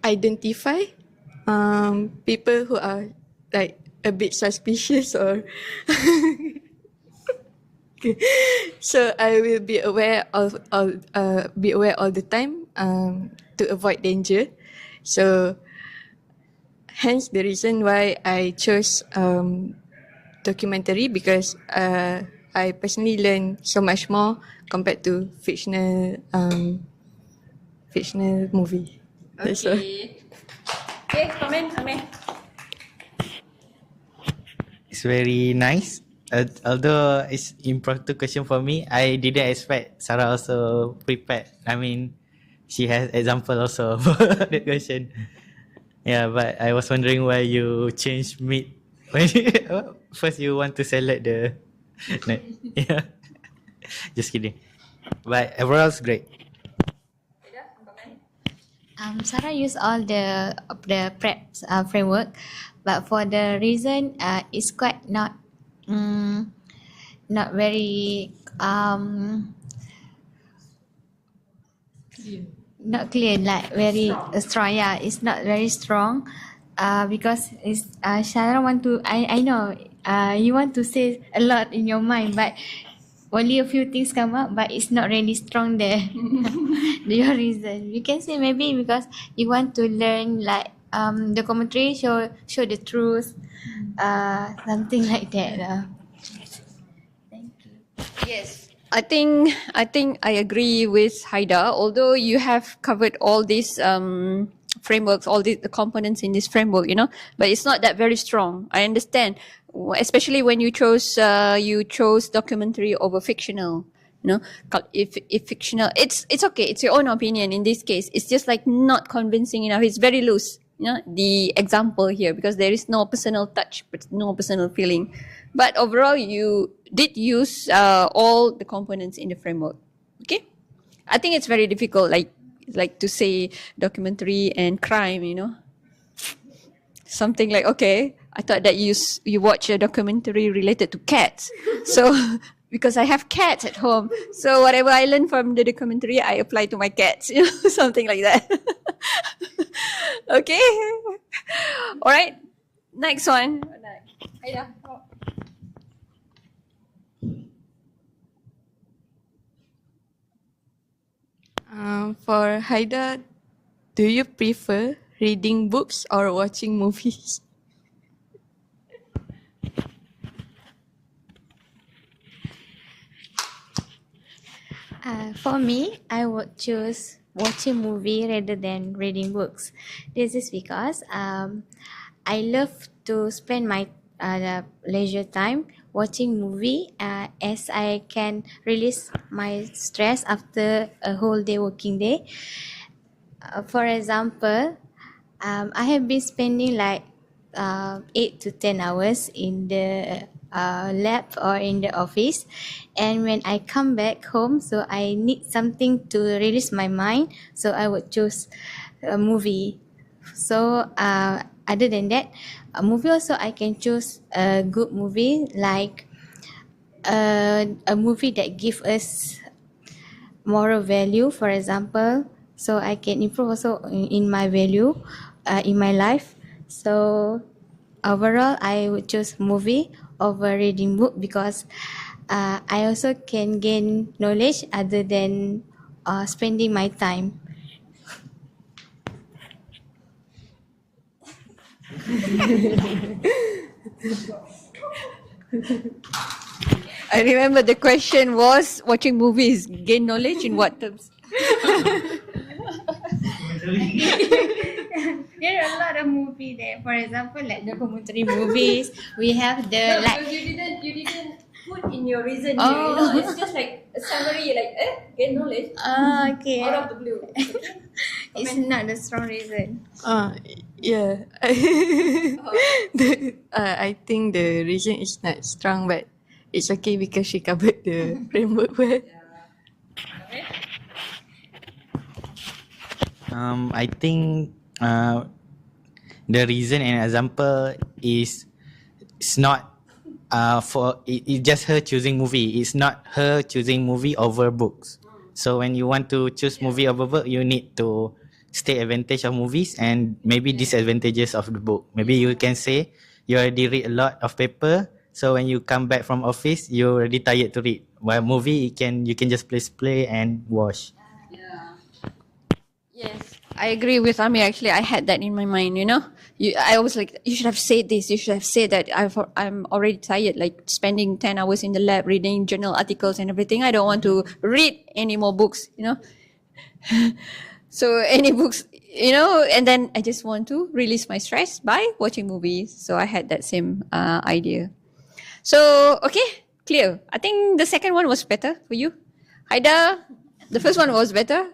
identify people who are like a bit suspicious or okay. So I will be aware of all the time to avoid danger. So hence the reason why I chose documentary because I personally learn so much more compared to fictional fictional movie. That's all. Okay, comment, Amir. It's very nice. Although it's impromptu question for me, I didn't expect Sarah also prepared. I mean, she has example also for the question. Yeah, but I was wondering why you changed mid. When first you want to select the, no, yeah, just kidding. But overall, it's great. Sarah used all the prep framework, but for the reason it's quite not very not clear, like very strong. Yeah, it's not very strong. Because it's Sarah want to. I know. You want to say a lot in your mind, but only a few things come up, but it's not really strong there. Your reason. You can say maybe because you want to learn like the commentary show the truth, something like that. Yes, I think I agree with Haida. Although you have covered all these frameworks, all the components in this framework, but it's not that very strong. I understand, especially when you chose documentary over fictional. If fictional, it's okay. It's your own opinion in this case. It's just like not convincing enough. It's very loose. The example here because there is no personal touch, but no personal feeling. But overall, you did use all the components in the framework. Okay, I think it's very difficult, like to say documentary and crime. Something like, okay, I thought that you watch a documentary related to cats, so because I have cats at home, so whatever I learn from the documentary, I apply to my cats. Something like that. Okay, all right. Next one. Haida. For Haida, do you prefer reading books or watching movies? For me, I would choose watching movie rather than reading books. This is because I love to spend my leisure time watching movie as I can release my stress after a whole day working day. For example, I have been spending like 8 to 10 hours in the lab or in the office, and when I come back home, so I need something to release my mind, so I would choose a movie. So other than that, a movie also I can choose a good movie, like a movie that give us moral value, for example, so I can improve also in my value in my life. So overall, I would choose movie over reading book because I also can gain knowledge other than spending my time. I remember the question was watching movies gain knowledge in what terms? There are a lot of movies there. For example, like documentary movies. We have the like. You didn't put in your reason Oh. here. It's just like a summary, like gain knowledge Okay. out of the blue. It's not the strong reason. Yeah. I think the reason is not strong, but it's okay because she covered the framework well. I think the reason and example is it's not it's just her choosing movie. It's not her choosing movie over books. So when you want to choose movie over book, you need to take advantage of movies and maybe disadvantages of the book. Maybe you can say you already read a lot of paper, so when you come back from office, you're already tired to read. While movie, you can just play and watch. Yes, I agree with Ami. Actually, I had that in my mind. I was like, you should have said this. You should have said that. I'm already tired, like spending 10 hours in the lab reading journal articles and everything. I don't want to read any more books. So any books, and then I just want to release my stress by watching movies. So I had that same idea. So, okay, clear. I think the second one was better for you. Haida, the first one was better.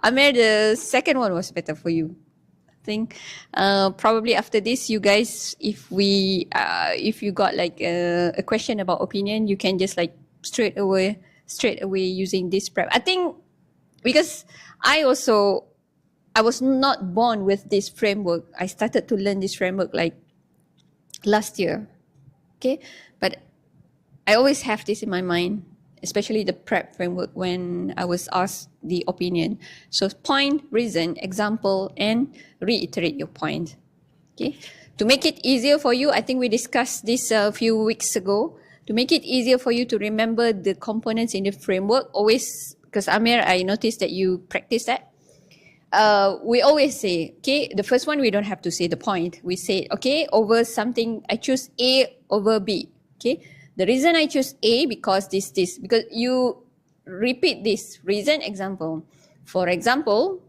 Amir, the second one was better for you. I think probably after this, you guys, if you got like a question about opinion, you can just like straight away using this prep. I think because I was not born with this framework. I started to learn this framework like last year. Okay, but I always have this in my mind, especially the prep framework when I was asked the opinion. So point, reason, example, and reiterate your point. Okay, to make it easier for you, I think we discussed this a few weeks ago. To make it easier for you to remember the components in the framework, always, because Amir, I noticed that you practice that. We always say, okay, the first one, we don't have to say the point. We say, okay, over something, I choose A over B. Okay, the reason I choose A because this, because you repeat this reason, example. For example,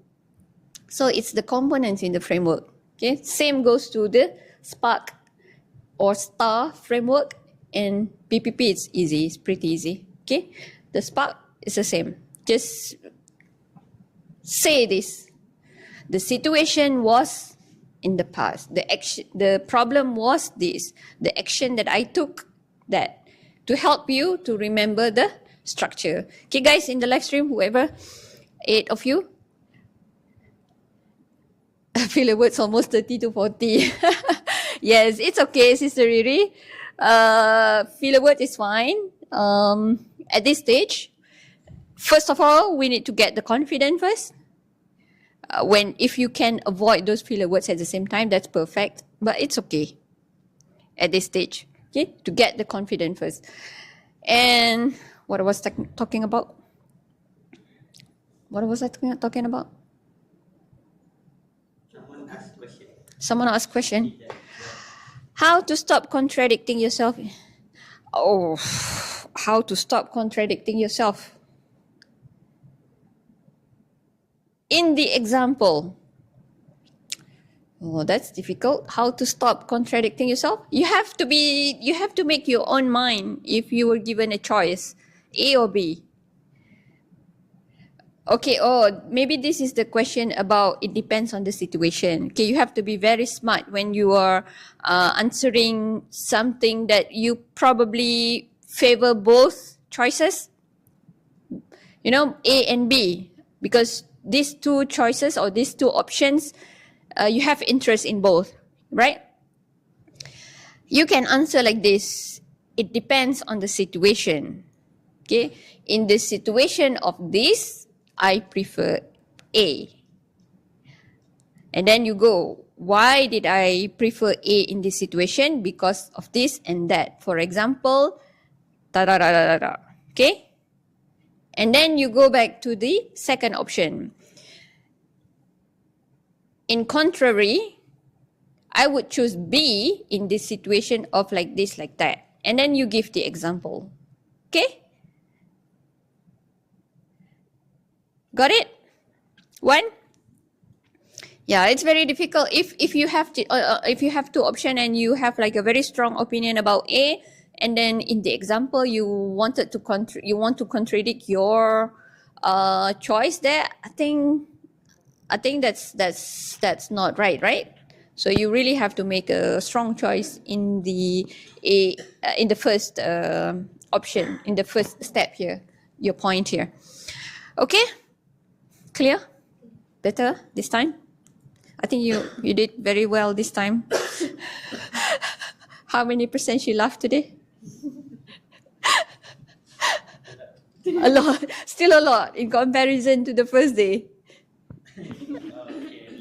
so it's the components in the framework. Okay, same goes to the Spark or STAR framework, and PPP, it's easy, it's pretty easy. Okay, the Spark is the same. Just say this. The situation was in the past. The problem was this. The action that I took, that to help you to remember the structure. Okay, guys, in the live stream, whoever, 8 of you. I feel the words almost 30 to 40. Yes, it's okay, Sister Riri. Feel a word is fine. At this stage, first of all, we need to get the confidence first. If you can avoid those filler words at the same time, that's perfect. But it's okay at this stage. Okay, to get the confidence first. And what I was talking about? What was I talking about? Someone asked question. How to stop contradicting yourself? Oh, how to stop contradicting yourself? In the example, oh, that's difficult. How to stop contradicting yourself? You have to make your own mind if you were given a choice, A or B. Okay, maybe this is the question about it depends on the situation. Okay, you have to be very smart when you are answering something that you probably favor both choices. A and B, because these two choices or these two options, you have interest in both, right? You can answer like this. It depends on the situation. Okay, in the situation of this, I prefer A. And then you go, why did I prefer A in this situation? Because of this and that. For example, okay? And then you go back to the second option. In contrary, I would choose B in this situation of like this, like that. And then you give the example. Okay? Got it? One? Yeah, it's very difficult if you have two options and you have like a very strong opinion about A, and then in the example you want to contradict your choice there. I think that's not right, right? So you really have to make a strong choice in the first option, in the first step here, your point here. Okay? Clear? Better this time? I think you did very well this time. How many % you laughed today? A lot. Still a lot in comparison to the first day.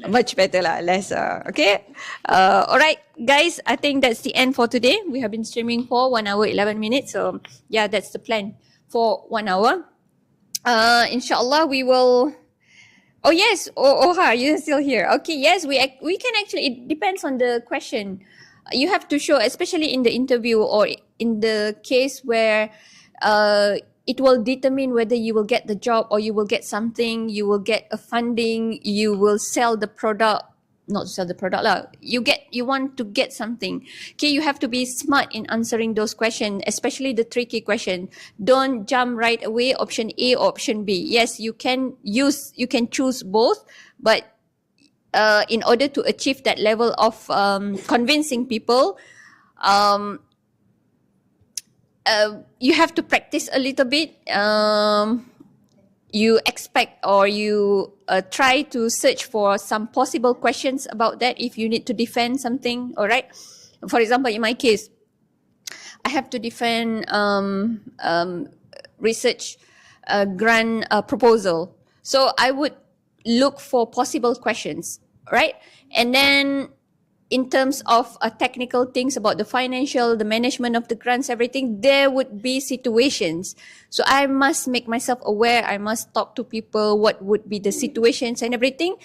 Much better lah, lesser. Okay? All right, guys, I think that's the end for today. We have been streaming for 1 hour, 11 minutes. So yeah, that's the plan for 1 hour. Inshallah, we will... Oh yes, Oha, you're still here. Okay, yes, we can actually, it depends on the question. You have to show, especially in the interview or in the case where it will determine whether you will get the job or you will get something, you will get a funding, you will sell the product, not sell the product lah. You want to get something. Okay, you have to be smart in answering those questions, especially the tricky question. Don't jump right away, option A or option B. Yes, you can choose both, but in order to achieve that level of convincing people, you have to practice a little bit. You expect or you try to search for some possible questions about that if you need to defend something. All right. For example, in my case, I have to defend research grant proposal. So I would look for possible questions, right? And then in terms of technical things about the financial, the management of the grants, everything, there would be situations. So I must make myself aware. I must talk to people what would be the situations and everything.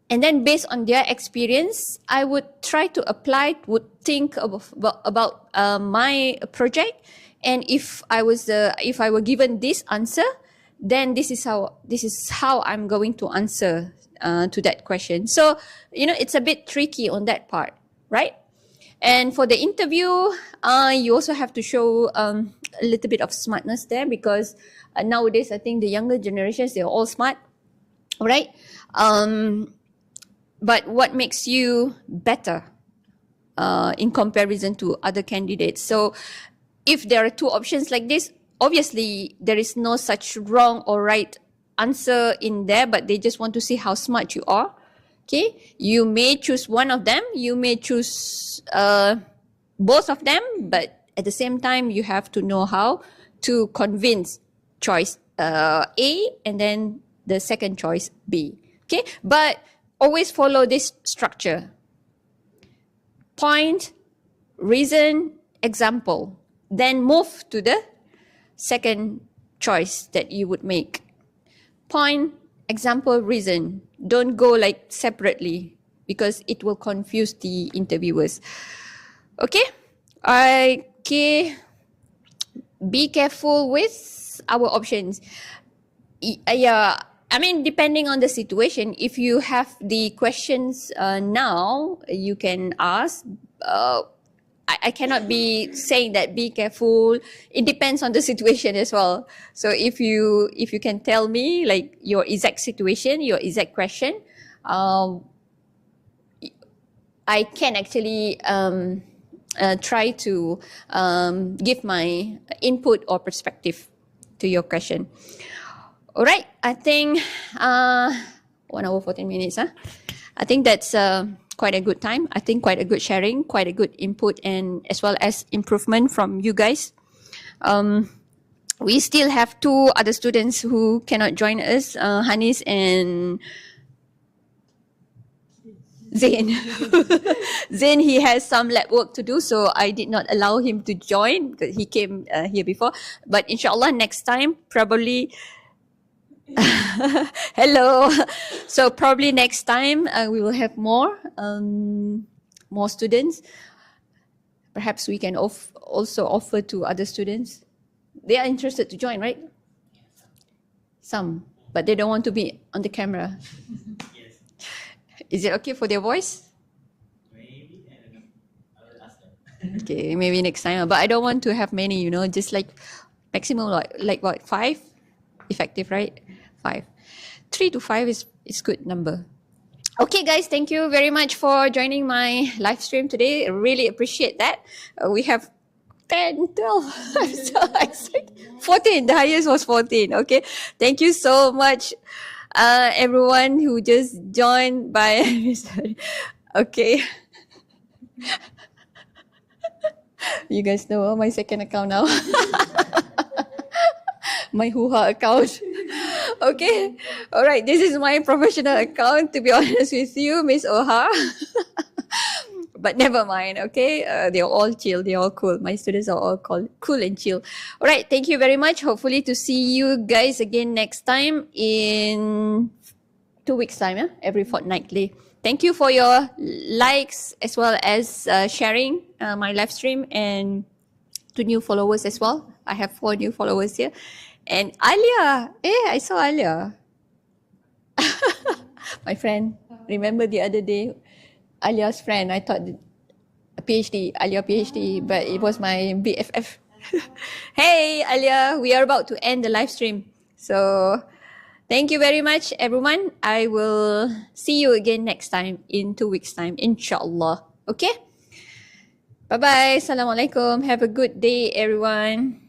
And then based on their experience, I would try to apply, would think about my project. And if I were given this answer, then this is how I'm going to answer to that question. So, it's a bit tricky on that part, right? And for the interview, you also have to show a little bit of smartness there, because nowadays, I think the younger generations, they're all smart, right? But what makes you better in comparison to other candidates? So if there are two options like this, obviously there is no such wrong or right answer in there, but they just want to see how smart you are. Okay, you may choose one of them, you may choose both of them, but at the same time you have to know how to convince choice A and then the second choice B. Okay, but always follow this structure: point, reason, example, then move to the second choice that you would make. Point, example, reason. Don't go like separately, because it will confuse the interviewers. Okay? Okay. Be careful with our options. Yeah, I mean, depending on the situation, if you have the questions now, you can ask. I cannot be saying that be careful. It depends on the situation as well. So if you can tell me like your exact situation, your exact question, I can actually try to give my input or perspective to your question. All right, I think 1 hour 14 minutes. I think that's quite a good time. I think quite a good sharing, quite a good input, and as well as improvement from you guys. We still have 2 other students who cannot join us, Hanis and Zain. Zain, he has some lab work to do, so I did not allow him to join because he came here before. But inshallah, next time, probably. Hello. So probably next time we will have more students. Perhaps we can also offer to other students. They are interested to join, right? Some, but they don't want to be on the camera. Yes. Is it okay for their voice? Maybe, I don't know. I will ask them. Okay, maybe next time. But I don't want to have many, just like maximum like what, 5? Effective, right? 5. 3 to 5 is good number. Okay, guys, thank you very much for joining my live stream today. I really appreciate that. We have 10, 12. I'm so excited. 14. The highest was 14. Okay. Thank you so much, everyone who just joined by. Okay. You guys know my second account now. My Hoo-Ha account. Okay. All right. This is my professional account, to be honest with you, Miss Oha. But never mind, okay? They're all chill. They're all cool. My students are all cool and chill. All right. Thank you very much. Hopefully to see you guys again next time in 2 weeks' time, yeah? Every fortnightly. Thank you for your likes as well as sharing my live stream, and to new followers as well. I have 4 new followers here. And Alia. I saw Alia. My friend. Remember the other day, Alia's friend, I thought a PhD, Alia PhD, but it was my BFF. Hey, Alia, we are about to end the live stream. So, thank you very much, everyone. I will see you again next time in 2 weeks' time, inshallah. Okay? Bye-bye. Assalamualaikum. Have a good day, everyone.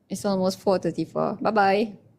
It's almost 4:34. Bye-bye.